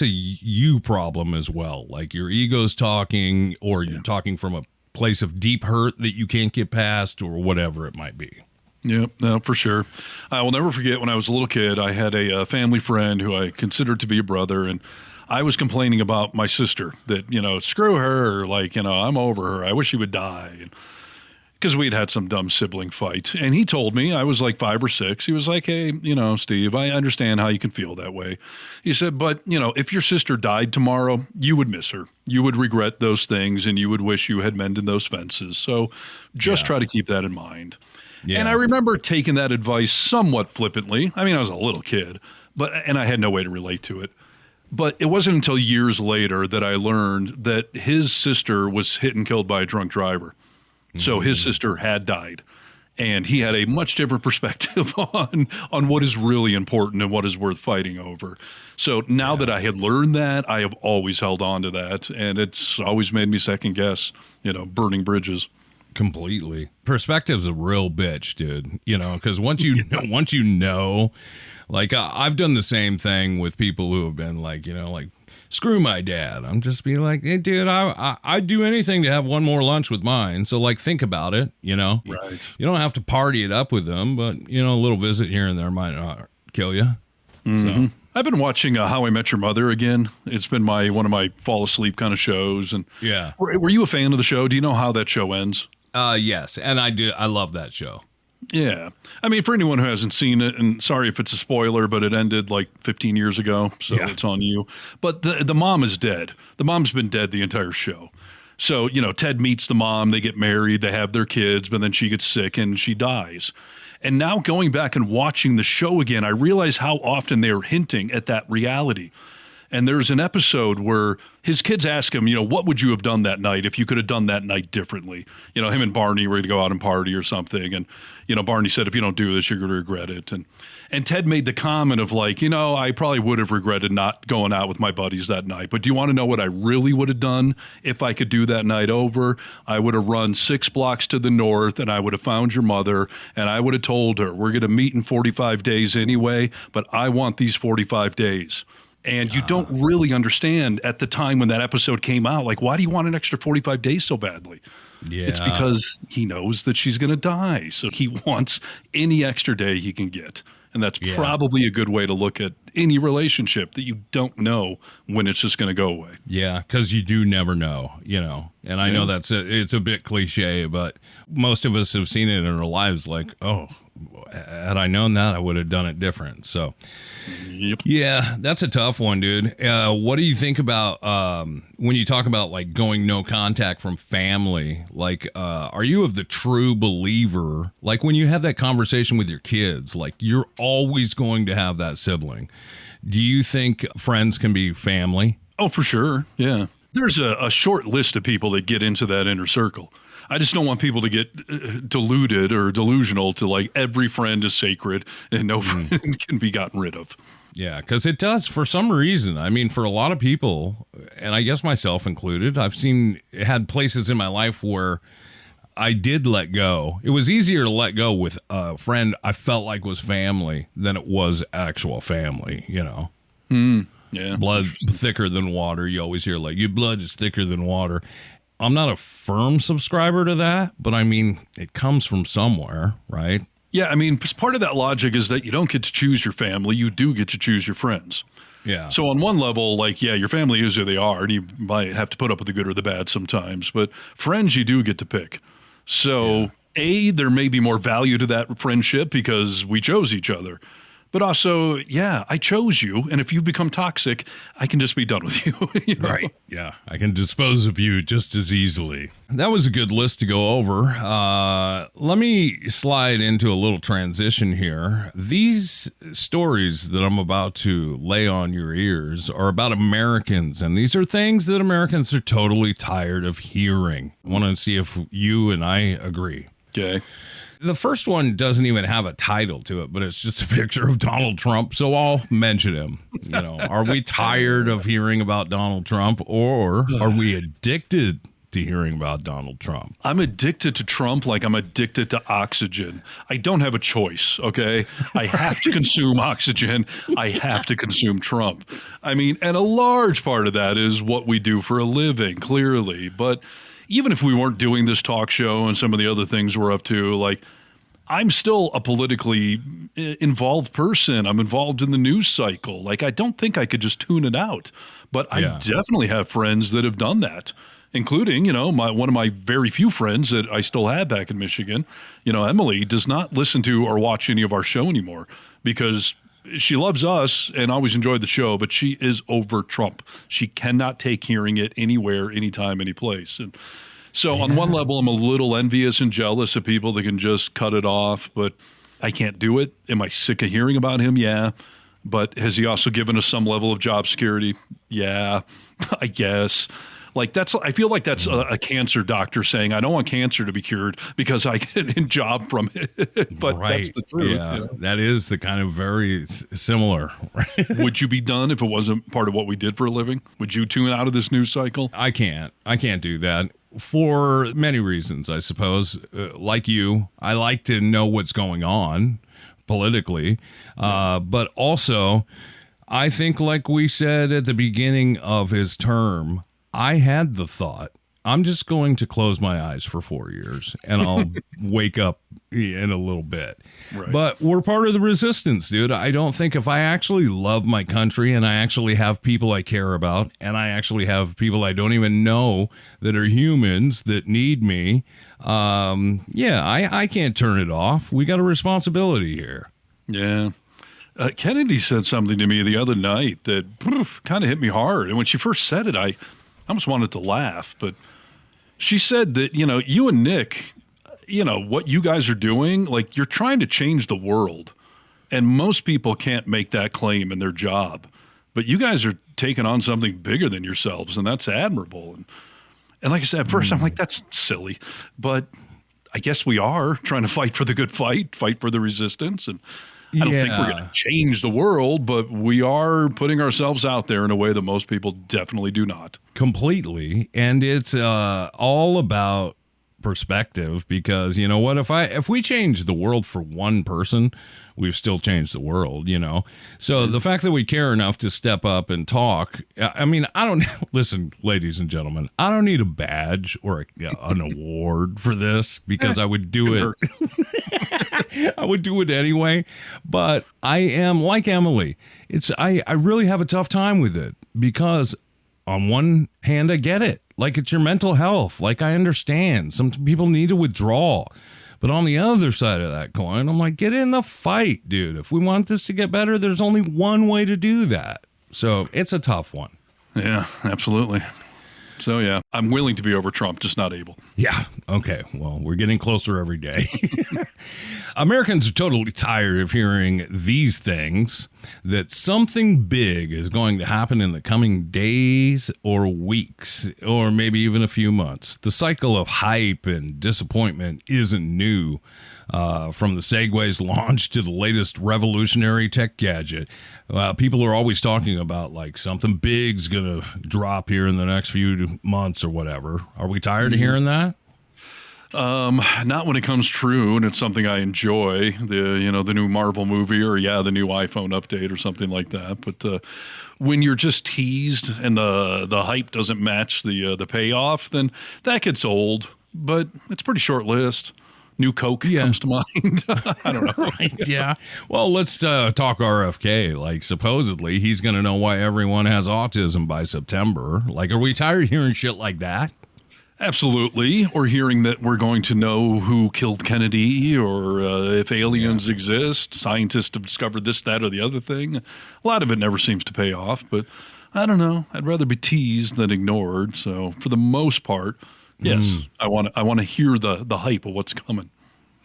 a you problem as well. Like, your ego's talking, or you're talking from a place of deep hurt that you can't get past, or whatever it might be. Yep, no, for sure. I will never forget when I was a little kid, I had a family friend who I considered to be a brother, and I was complaining about my sister that, you know, screw her, like, you know, I'm over her. I wish she would die. Because we'd had some dumb sibling fight. And he told me, I was like 5 or 6. He was like, hey, you know, Steve, I understand how you can feel that way. He said, but, you know, if your sister died tomorrow, you would miss her. You would regret those things, and you would wish you had mended those fences. So just try to keep that in mind. Yeah. And I remember taking that advice somewhat flippantly. I mean, I was a little kid, and I had no way to relate to it. But it wasn't until years later that I learned that his sister was hit and killed by a drunk driver. So his sister had died, and he had a much different perspective on what is really important and what is worth fighting over. So now that I had learned that, I have always held on to that, and it's always made me second guess, you know, burning bridges. Completely. Perspective's a real bitch, dude. You know, because once you know, like, I've done the same thing with people who have been like, you know, like, screw my dad. I'm just being like, hey, dude, I'd do anything to have one more lunch with mine. So, like, think about it, you know? Right. You don't have to party it up with them, but, you know, a little visit here and there might not kill you. Mm-hmm. So. I've been watching How I Met Your Mother again. It's been one of my fall asleep kind of shows. And yeah. Were you a fan of the show? Do you know how that show ends? Yes, and I do. I love that show. Yeah. I mean, for anyone who hasn't seen it, and sorry if it's a spoiler, but it ended like 15 years ago, so it's on you. But the mom is dead. The mom's been dead the entire show. So, Ted meets the mom, they get married, they have their kids, but then she gets sick and she dies. And now going back and watching the show again, I realize how often they are hinting at that reality. And there's an episode where his kids ask him, what would you have done that night if you could have done that night differently? Him and Barney were going to go out and party or something. And, Barney said, if you don't do this, you're going to regret it. And Ted made the comment of like, I probably would have regretted not going out with my buddies that night. But do you want to know what I really would have done if I could do that night over? I would have run 6 blocks to the north and I would have found your mother and I would have told her, we're going to meet in 45 days anyway, but I want these 45 days. And you don't really understand at the time when that episode came out, like, why do you want an extra 45 days so badly? Yeah. It's because he knows that she's going to die. So he wants any extra day he can get. And that's probably a good way to look at any relationship that you don't know when it's just going to go away. Yeah, because you do never know, And I know it's a bit cliche, but most of us have seen it in our lives like, oh, had I known that, I would have done it different. So, yeah, that's a tough one, dude. What do you think about when you talk about like going no contact from family? Like, are you of the true believer? Like when you have that conversation with your kids, like you're always going to have that sibling. Do you think friends can be family? Oh, for sure. Yeah. There's a short list of people that get into that inner circle. I just don't want people to get deluded or delusional to like every friend is sacred and no friend can be gotten rid of. Yeah, because it does for some reason. I mean, for a lot of people, and I guess myself included, I've had places in my life where I did let go. It was easier to let go with a friend I felt like was family than it was actual family, Yeah. Blood thicker than water. You always hear like, your blood is thicker than water. I'm not a firm subscriber to that, but I mean, it comes from somewhere, right? Yeah, I mean, part of that logic is that you don't get to choose your family. You do get to choose your friends. Yeah. So on one level, like, yeah, your family is who they are, and you might have to put up with the good or the bad sometimes. But friends, you do get to pick. So, there may be more value to that friendship because we chose each other. But also, yeah, I chose you, and if you become toxic, I can just be done with you. Right. Yeah, I can dispose of you just as easily. That was a good list to go over. Let me slide into a little transition here. These stories that I'm about to lay on your ears are about Americans, and these are things that Americans are totally tired of hearing. I want to see if you and I agree. Okay. The first one doesn't even have a title to it, but it's just a picture of Donald Trump, so I'll mention him. Are we tired of hearing about Donald Trump, or are we addicted to hearing about Donald Trump? I'm addicted to Trump like I'm addicted to oxygen. I don't have a choice, okay? I have to consume oxygen. I have to consume Trump. I mean, and a large part of that is what we do for a living, clearly, but even if we weren't doing this talk show and some of the other things we're up to, like, I'm still a politically involved person. I'm involved in the news cycle. Like, I don't think I could just tune it out. But I definitely have friends that have done that, including, one of my very few friends that I still have back in Michigan. Emily does not listen to or watch any of our show anymore because she loves us and always enjoyed the show, but she is over Trump. She cannot take hearing it anywhere, anytime, any place. And so on one level, I'm a little envious and jealous of people that can just cut it off, but I can't do it. Am I sick of hearing about him? Yeah. But has he also given us some level of job security? Yeah, I guess. Like I feel like that's a cancer doctor saying, I don't want cancer to be cured because I get a job from it. But that's the truth. Yeah, that is the kind of very similar. Would you be done if it wasn't part of what we did for a living? Would you tune out of this news cycle? I can't do that for many reasons, I suppose. Like you, I like to know what's going on politically. But also, I think like we said at the beginning of his term, I had the thought, I'm just going to close my eyes for 4 years and I'll wake up in a little bit. Right. But we're part of the resistance, dude. I don't think if I actually love my country and I actually have people I care about and I actually have people I don't even know that are humans that need me, I can't turn it off. We got a responsibility here. Yeah. Kennedy said something to me the other night that kind of hit me hard. And when she first said it, I almost wanted to laugh, but She said that, you and Nick, what you guys are doing, like you're trying to change the world. And most people can't make that claim in their job. But you guys are taking on something bigger than yourselves, and that's admirable. And like I said, at first I'm like, that's silly. But I guess we are trying to fight for the good fight for the resistance. And I don't think we're going to change the world, but we are putting ourselves out there in a way that most people definitely do not. Completely. And it's all about perspective, because you know what, if we change the world for one person, we've still changed the world, so the fact that we care enough to step up and talk, I mean, I don't listen, ladies and gentlemen, I don't need a badge or an award for this, because I would do it I would do it anyway. But I am like Emily, I really have a tough time with it, because on one hand I get it. Like, it's your mental health. Like, I understand. Some people need to withdraw. But on the other side of that coin, I'm like, get in the fight, dude. If we want this to get better, there's only one way to do that. So it's a tough one. Yeah, absolutely. So, yeah, I'm willing to be over Trump, just not able. Yeah. Okay. Well, we're getting closer every day. Americans are totally tired of hearing these things, that something big is going to happen in the coming days or weeks, or maybe even a few months. The cycle of hype and disappointment isn't new. From the Segway's launch to the latest revolutionary tech gadget, people are always talking about like something big's going to drop here in the next few months or whatever. Are we tired of hearing that? Not when it comes true, and it's something I enjoy. The new Marvel movie, or the new iPhone update, or something like that. But when you're just teased and the hype doesn't match the payoff, then that gets old. But it's pretty short list. New Coke comes to mind. I don't know. Right, yeah. Well, let's talk RFK. Like, supposedly he's going to know why everyone has autism by September. Like, are we tired of hearing shit like that? Absolutely. Or hearing that we're going to know who killed Kennedy, or if aliens exist. Scientists have discovered this, that, or the other thing. A lot of it never seems to pay off, but I don't know. I'd rather be teased than ignored. So for the most part, yes, I want to hear the hype of what's coming.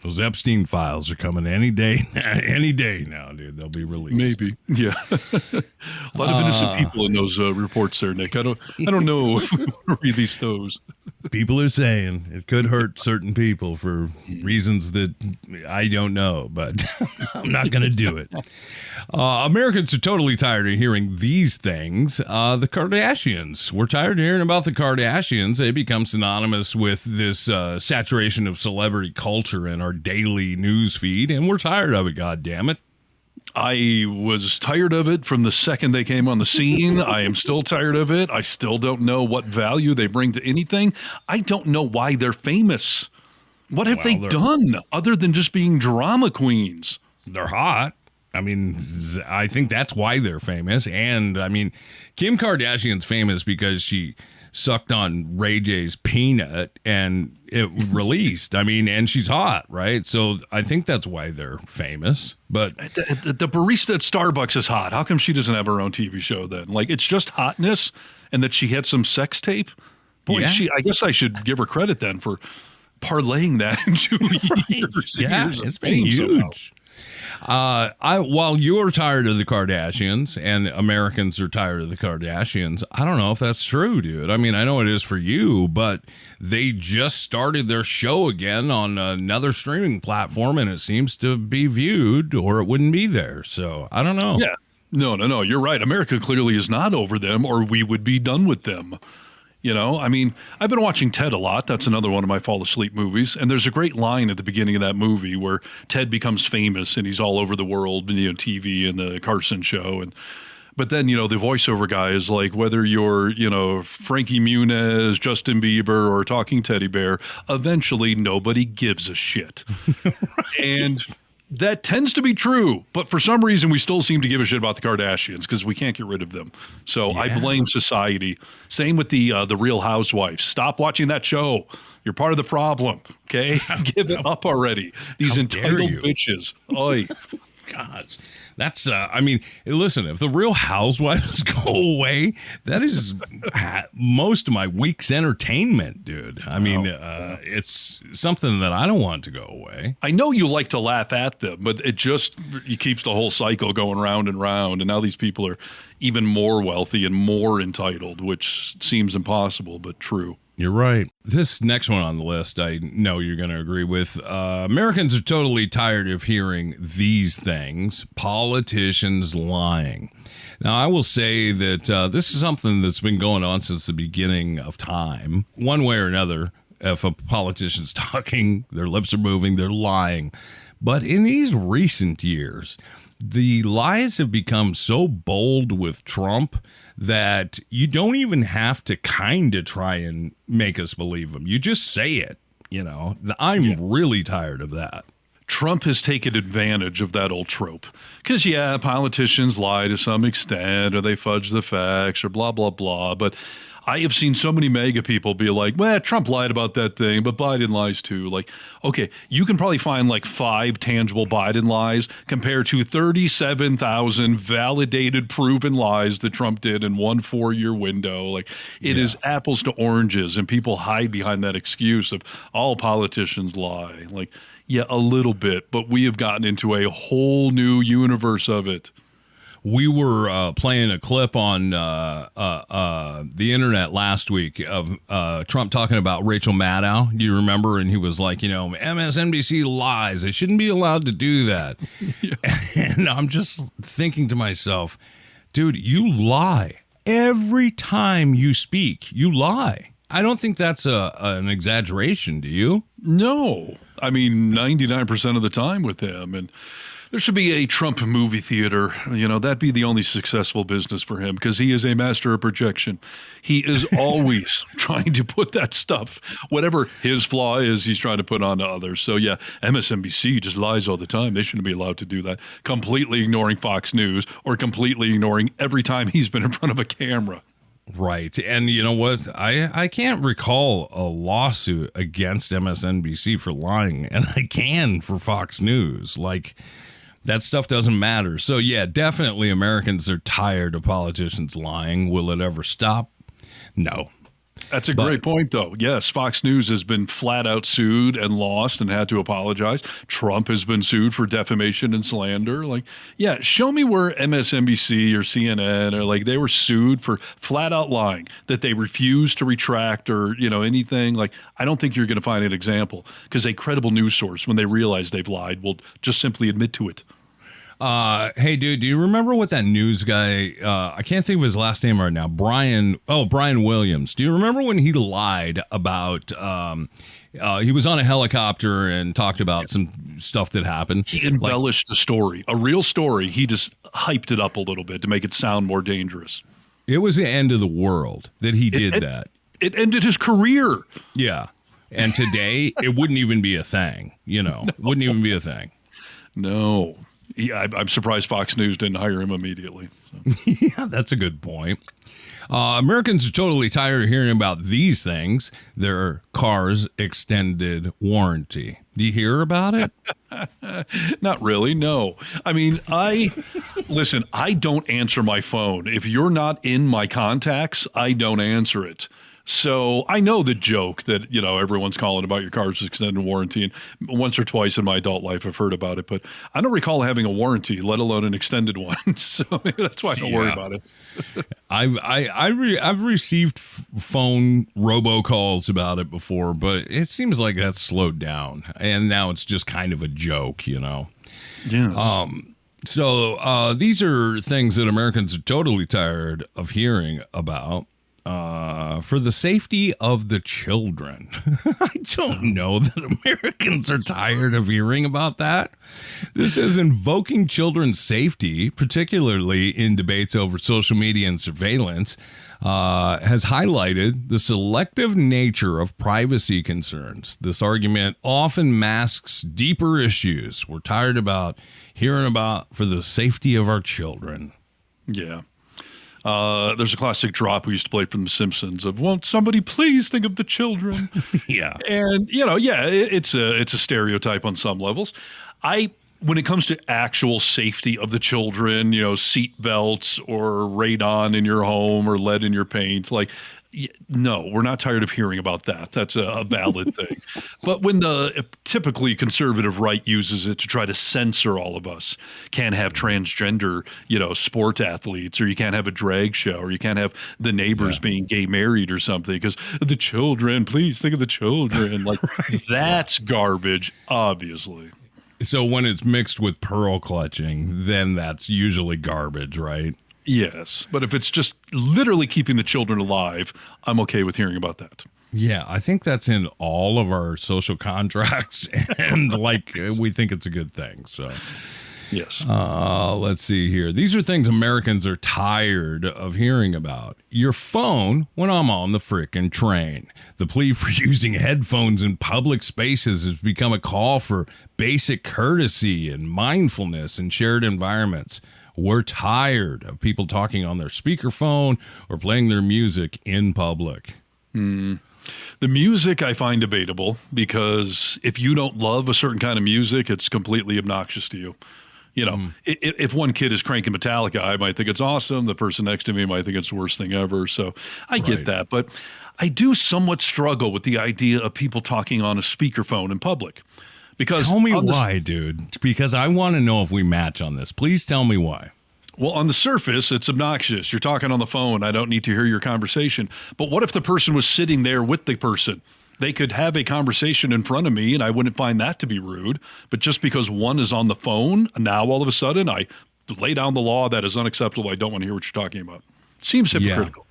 Those Epstein files are coming any day now, dude. They'll be released. Maybe, yeah. A lot of innocent people in those reports there, Nick. I don't know if we want to release those. People are saying it could hurt certain people for reasons that I don't know, but I'm not going to do it. Americans are totally tired of hearing these things. The Kardashians. We're tired of hearing about the Kardashians. They become synonymous with this saturation of celebrity culture in our daily news feed, and we're tired of it, goddammit. I was tired of it from the second they came on the scene. I am still tired of it. I still don't know what value they bring to anything. I don't know why they're famous. What have they done other than just being drama queens? They're hot. I mean, I think that's why they're famous. And I mean, Kim Kardashian's famous because she sucked on Ray J's peanut and it released. I mean, and she's hot, right? So I think that's why they're famous. But the barista at Starbucks is hot. How come she doesn't have her own TV show then? Like, it's just hotness, and that she had some sex tape. Boy, I guess I should give her credit then for parlaying that into years. Yeah, it's been huge. Somehow. While you're tired of the Kardashians and Americans are tired of the Kardashians, I don't know if that's true, dude. I mean, I know it is for you, but they just started their show again on another streaming platform, and it seems to be viewed, or it wouldn't be there. So I don't know. Yeah. No. You're right. America clearly is not over them, or we would be done with them. You know, I mean, I've been watching Ted a lot. That's another one of my fall asleep movies. And there's a great line at the beginning of that movie where Ted becomes famous and he's all over the world, TV and the Carson show. But then, the voiceover guy is like, whether you're, Frankie Muniz, Justin Bieber, or Talking Teddy Bear, eventually nobody gives a shit. Right. And that tends to be true, but for some reason we still seem to give a shit about the Kardashians because we can't get rid of them. So yeah. I blame society. Same with the Real Housewives. Stop watching that show. You're part of the problem. Okay, give it up already. These entitled bitches. Oy. gosh. That's, I mean, listen, if the Real Housewives go away, that is most of my week's entertainment, dude. I mean, it's something that I don't want to go away. I know you like to laugh at them, but it keeps the whole cycle going round and round. And now these people are even more wealthy and more entitled, which seems impossible, but true. You're right. This next one on the list, I know you're going to agree with. Americans are totally tired of hearing these things. Politicians lying. Now, I will say that this is something that's been going on since the beginning of time. One way or another, if a politician's talking, their lips are moving, they're lying. But in these recent years, the lies have become so bold with Trump that you don't even have to kind of try and make us believe them. You just say it, you know. I'm really tired of that. Trump has taken advantage of that old trope. Because, politicians lie to some extent, or they fudge the facts, or blah, blah, blah. But I have seen so many MAGA people be like, well, Trump lied about that thing, but Biden lies too. Like, okay, you can probably find like 5 tangible Biden lies compared to 37,000 validated, proven lies that Trump did in one 4-year window. Like, it is apples to oranges, and people hide behind that excuse of all politicians lie. Like, yeah, a little bit, but we have gotten into a whole new universe of it. We were playing a clip on the internet last week of Trump talking about Rachel Maddow. Do you remember? And he was like, MSNBC lies. They shouldn't be allowed to do that. And I'm just thinking to myself, dude, you lie. Every time you speak, you lie. I don't think that's an exaggeration, do you? No. I mean, 99% of the time with him. And there should be a Trump movie theater. That'd be the only successful business for him because he is a master of projection. He is always trying to put that stuff, whatever his flaw is, he's trying to put on to others. So, yeah, MSNBC just lies all the time. They shouldn't be allowed to do that. Completely ignoring Fox News or completely ignoring every time he's been in front of a camera. Right. And you know what? I can't recall a lawsuit against MSNBC for lying, and I can for Fox News. Like, that stuff doesn't matter. So, yeah, definitely Americans are tired of politicians lying. Will it ever stop? No. That's a great point, though. Yes, Fox News has been flat out sued and lost and had to apologize. Trump has been sued for defamation and slander. Like, yeah, show me where MSNBC or CNN or they were sued for flat out lying, that they refused to retract or, anything. Like, I don't think you're going to find an example because a credible news source, when they realize they've lied, will just simply admit to it. Hey, dude, do you remember what that news guy, I can't think of his last name right now, Brian Williams. Do you remember when he lied about, he was on a helicopter and talked about some stuff that happened? He embellished the story, a real story. He just hyped it up a little bit to make it sound more dangerous. It was the end of the world that he did that. It ended his career. Yeah. And today, it wouldn't even be a thing, wouldn't even be a thing. No. Yeah, I'm surprised Fox News didn't hire him immediately. So. Yeah, that's a good point. Americans are totally tired of hearing about these things. Their car's extended warranty. Do you hear about it? Not really, no. I mean, listen, I don't answer my phone. If you're not in my contacts, I don't answer it. So I know the joke that, everyone's calling about your car's extended warranty. And once or twice in my adult life, I've heard about it. But I don't recall having a warranty, let alone an extended one. So that's why I don't worry about it. I've received phone robocalls about it before, but it seems like that's slowed down. And now it's just kind of a joke, Yes. So these are things that Americans are totally tired of hearing about. For the safety of the children. I don't know that Americans are tired of hearing about that. This is invoking children's safety, particularly in debates over social media and surveillance, has highlighted the selective nature of privacy concerns. This argument often masks deeper issues we're tired about hearing about for the safety of our children. Yeah. There's a classic drop we used to play from The Simpsons of, won't somebody please think of the children? Yeah. And, it's a stereotype on some levels. I when it comes to actual safety of the children, seat belts or radon in your home or lead in your paint, no, we're not tired of hearing about that. That's a valid thing. But when the typically conservative right uses it to try to censor all of us, can't have transgender, sport athletes, or you can't have a drag show, or you can't have the neighbors being gay married or something because the children, please think of the children. That's garbage, obviously. So when it's mixed with pearl clutching, then that's usually garbage, right? Yes, but if it's just literally keeping the children alive, I'm okay with hearing about that. Yeah, I think that's in all of our social contracts, and we think it's a good thing. So, yes. Let's see here. These are things Americans are tired of hearing about. Your phone when I'm on the frickin' train. The plea for using headphones in public spaces has become a call for basic courtesy and mindfulness in shared environments. We're tired of people talking on their speakerphone or playing their music in public. The music I find debatable because if you don't love a certain kind of music, it's completely obnoxious to you. If one kid is cranking Metallica, I might think it's awesome. The person next to me might think it's the worst thing ever. So I get that. But I do somewhat struggle with the idea of people talking on a speakerphone in public. Because tell me why, dude. Because I want to know if we match on this. Please tell me why. Well, on the surface, it's obnoxious. You're talking on the phone. I don't need to hear your conversation. But what if the person was sitting there with the person? They could have a conversation in front of me, and I wouldn't find that to be rude. But just because one is on the phone, now all of a sudden I lay down the law that is unacceptable. I don't want to hear what you're talking about. Seems hypocritical.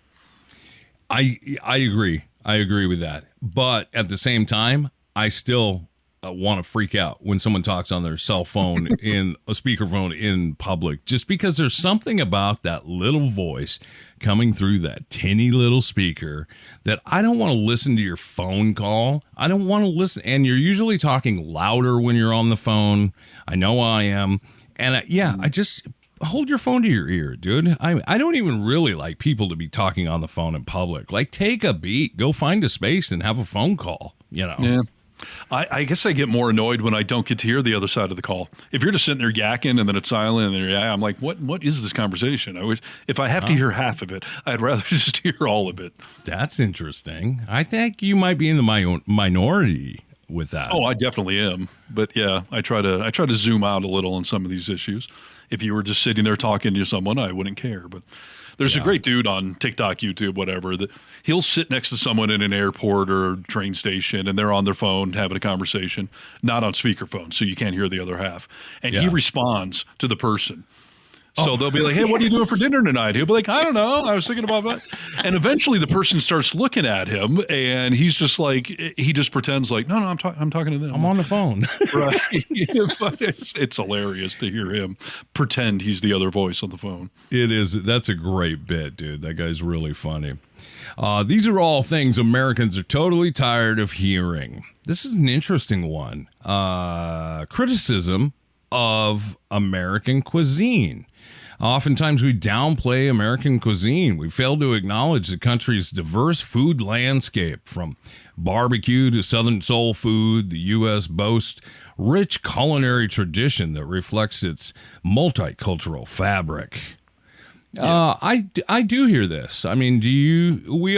Yeah. I agree. I agree with that. But at the same time, I still want to freak out when someone talks on their cell phone in a speakerphone in public, just because there's something about that little voice coming through that tinny little speaker that I don't want to listen to your phone call. I don't want to listen. And you're usually talking louder when you're on the phone. I know I am. And I just hold your phone to your ear, dude. I don't even really like people to be talking on the phone in public. Take a beat, go find a space and have a phone call, Yeah. I guess I get more annoyed when I don't get to hear the other side of the call. If you're just sitting there yakking and then it's silent and I'm like, what is this conversation? I wish if I have to hear half of it, I'd rather just hear all of it. That's interesting. I think you might be in the minority with that. Oh, I definitely am. But yeah, I try to zoom out a little on some of these issues. If you were just sitting there talking to someone, I wouldn't care. But there's a great dude on TikTok, YouTube, whatever, that he'll sit next to someone in an airport or train station and they're on their phone having a conversation, not on speakerphone, so you can't hear the other half. And he responds to the person. So they'll be like, hey, what are you doing for dinner tonight? He'll be like, I don't know. I was thinking about that. And eventually the person starts looking at him and he's just like, he just pretends like, no, I'm talking to them. I'm on the phone. Right. But it's hilarious to hear him pretend he's the other voice on the phone. It is. That's a great bit, dude. That guy's really funny. These are all things Americans are totally tired of hearing. This is an interesting one. Criticism of American cuisine. Oftentimes we downplay American cuisine. We fail to acknowledge the country's diverse food landscape. From barbecue to Southern soul food, the U.S. boasts rich culinary tradition that reflects its multicultural fabric. Yeah. I do hear this. I mean,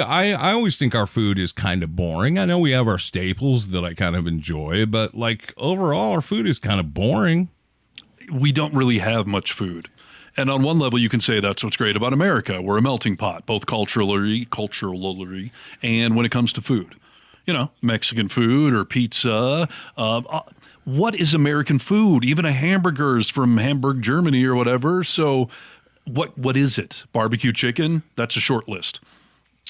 I always think our food is kind of boring. I know we have our staples that I kind of enjoy, but overall our food is kind of boring. We don't really have much food. And on one level, you can say that's what's great about America. We're a melting pot, both culturally, and when it comes to food. Mexican food or pizza. What is American food? Even a hamburgers from Hamburg, Germany or whatever. So what is it? Barbecue chicken? That's a short list.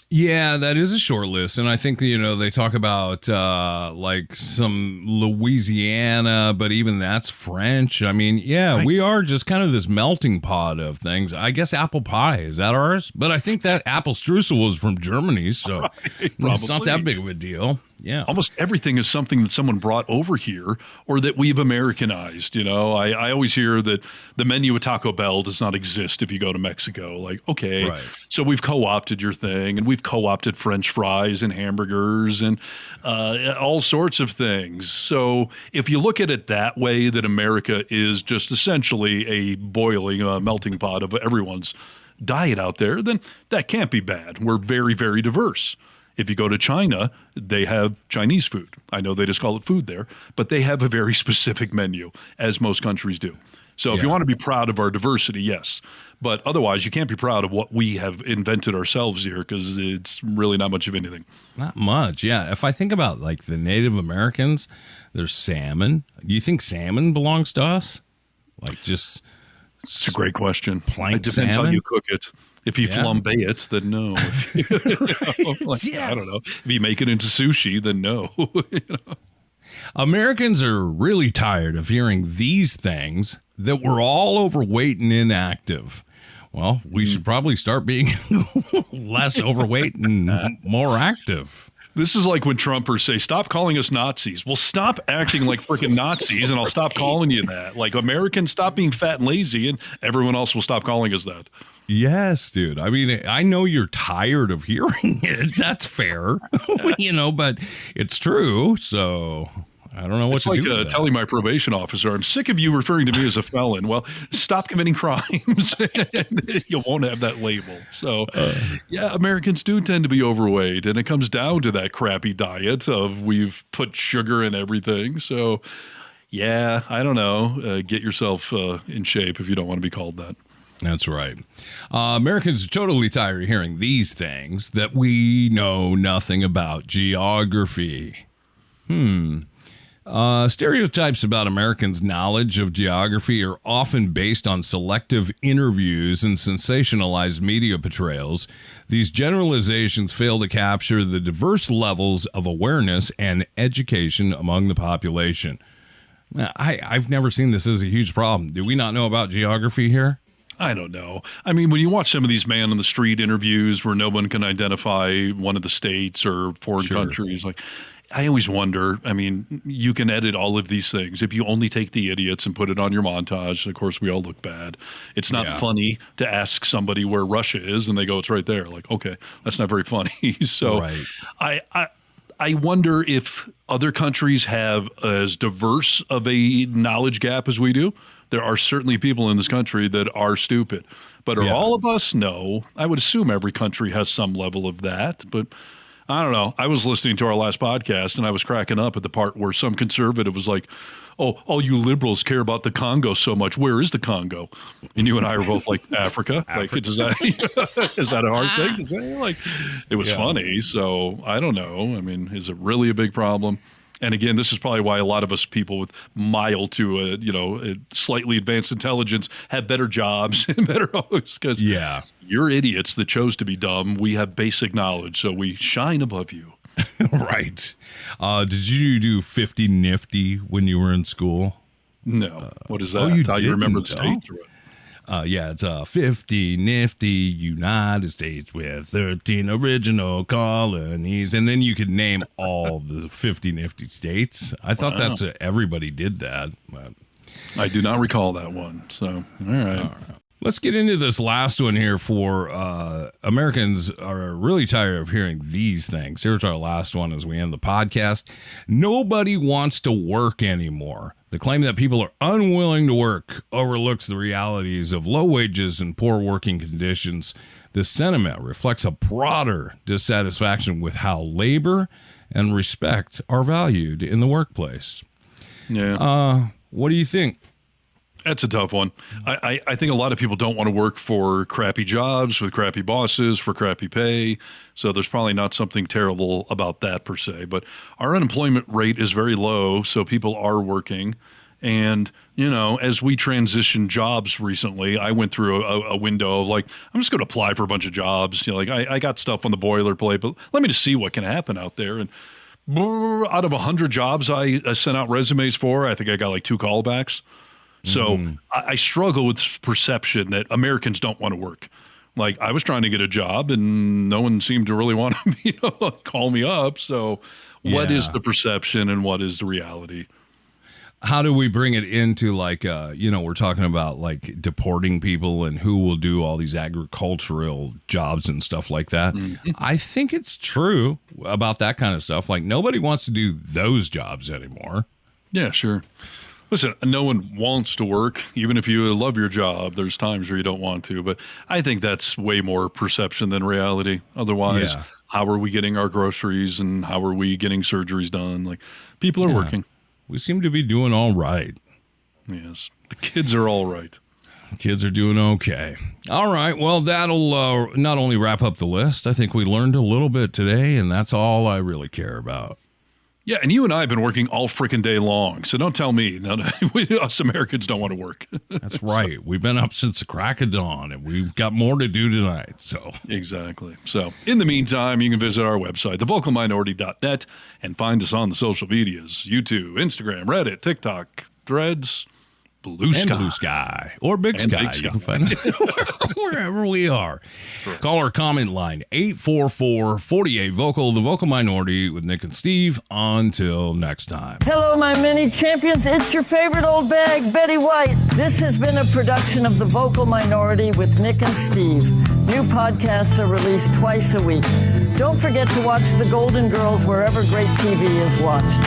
Yeah, that is a short list. And I think, they talk about some Louisiana, but even that's French. I mean, right. We are just kind of this melting pot of things. I guess apple pie, is that ours? But I think that apple streusel was from Germany, so it's not that big of a deal. Yeah. Almost everything is something that someone brought over here or that we've Americanized. I always hear that the menu at Taco Bell does not exist if you go to Mexico. Like, okay, Right. so we've co-opted your thing, and we've co-opted French fries and hamburgers and all sorts of things. So if you look at it that way, that America is just essentially a boiling, melting pot of everyone's diet out there, then that can't be bad. We're very, very diverse. If you go to China, they have Chinese food. I know they just call it food there, but they have a very specific menu, as most countries do. So if you want to be proud of our diversity, yes. But otherwise, you can't be proud of what we have invented ourselves here because it's really not much of anything. Not much, yeah. If I think about like the Native Americans, there's salmon. Do you think salmon belongs to us? Like just... It's a great question. Planked It depends salmon? how you cook it. If you flambe it, then no. I don't know. If you make it into sushi, then no. Americans are really tired of hearing these things, that we're all overweight and inactive. Well, we should probably start being less overweight and more active. This is like when Trumpers say, stop calling us Nazis. Well, stop acting like freaking Nazis and I'll stop calling you that. Like Americans, stop being fat and lazy and everyone else will stop calling us that. Yes, dude. I mean, I know you're tired of hearing it. That's fair, but it's true. So I don't know what to do. It's like telling my probation officer, I'm sick of you referring to me as a felon. Well, stop committing crimes. You won't have that label. So, Americans do tend to be overweight, and it comes down to that crappy diet of we've put sugar in everything. So, I don't know. Get yourself in shape if you don't want to be called that. That's right. Americans are totally tired of hearing these things, that we know nothing about geography. Stereotypes about Americans' knowledge of geography are often based on selective interviews and sensationalized media portrayals. These generalizations fail to capture the diverse levels of awareness and education among the population. I've never seen this as a huge problem. Do we not know about geography here? I don't know. I mean, when you watch some of these man on the street interviews where no one can identify one of the states or foreign countries, like I always wonder, I mean, you can edit all of these things. If you only take the idiots and put it on your montage, of course, we all look bad. It's not funny to ask somebody where Russia is and they go, it's right there. Like, okay, that's not very funny. So I wonder if other countries have as diverse of a knowledge gap as we do. There are certainly people in this country that are stupid, but are all of us? No. I would assume every country has some level of that, but I don't know. I was listening to our last podcast and I was cracking up at the part where some conservative was like, oh, all you liberals care about the Congo so much. Where is the Congo? And you and I were both like, Africa? Like, is that a hard thing to say? Like, it was funny. So I don't know. I mean, is it really a big problem? And again, this is probably why a lot of us people with mild to a slightly advanced intelligence have better jobs and better hosts because you're idiots that chose to be dumb. We have basic knowledge, so we shine above you. Right. Did you do 50 Nifty when you were in school? No. What is that? How you remember the states? It's 50 Nifty United States with 13 original colonies. And then you could name all the 50 Nifty states. I thought everybody did that. But I do not recall that one. So, all right. Let's get into this last one here for Americans are really tired of hearing these things. Here's our last one as we end the podcast. Nobody wants to work anymore. The claim that people are unwilling to work overlooks the realities of low wages and poor working conditions. This sentiment reflects a broader dissatisfaction with how labor and respect are valued in the workplace. Yeah. What do you think? That's a tough one. I think a lot of people don't want to work for crappy jobs with crappy bosses for crappy pay. So there's probably not something terrible about that per se. But our unemployment rate is very low, so people are working. And, as we transitioned jobs recently, I went through a window of like, I'm just going to apply for a bunch of jobs. I got stuff on the boilerplate, but let me just see what can happen out there. And out of 100 jobs I sent out resumes for, I think I got like 2 callbacks. So I struggle with perception that Americans don't want to work. Like, I was trying to get a job and no one seemed to really want to, call me up. So what is the perception and what is the reality? How do we bring it into like, we're talking about like deporting people and who will do all these agricultural jobs and stuff like that. Mm-hmm. I think it's true about that kind of stuff. Like, nobody wants to do those jobs anymore. Yeah, sure. Listen, no one wants to work. Even if you love your job, there's times where you don't want to. But I think that's way more perception than reality. Otherwise, how are we getting our groceries and how are we getting surgeries done? Like, people are working. We seem to be doing all right. Yes. The kids are all right. Kids are doing okay. All right. Well, that'll not only wrap up the list. I think we learned a little bit today, and that's all I really care about. Yeah, and you and I have been working all freaking day long, so don't tell me us Americans don't want to work. That's right. We've been up since the crack of dawn, and we've got more to do tonight. So exactly. So in the meantime, you can visit our website, thevocalminority.net, and find us on the social medias, YouTube, Instagram, Reddit, TikTok, Threads, Blue Sky. Or Big Sky. Big Sky. You can find us wherever we are. Right. Call our comment line, 844-48-VOCAL, The Vocal Minority with Nick and Steve. Until next time. Hello, my mini champions. It's your favorite old bag, Betty White. This has been a production of The Vocal Minority with Nick and Steve. New podcasts are released twice a week. Don't forget to watch The Golden Girls wherever great TV is watched.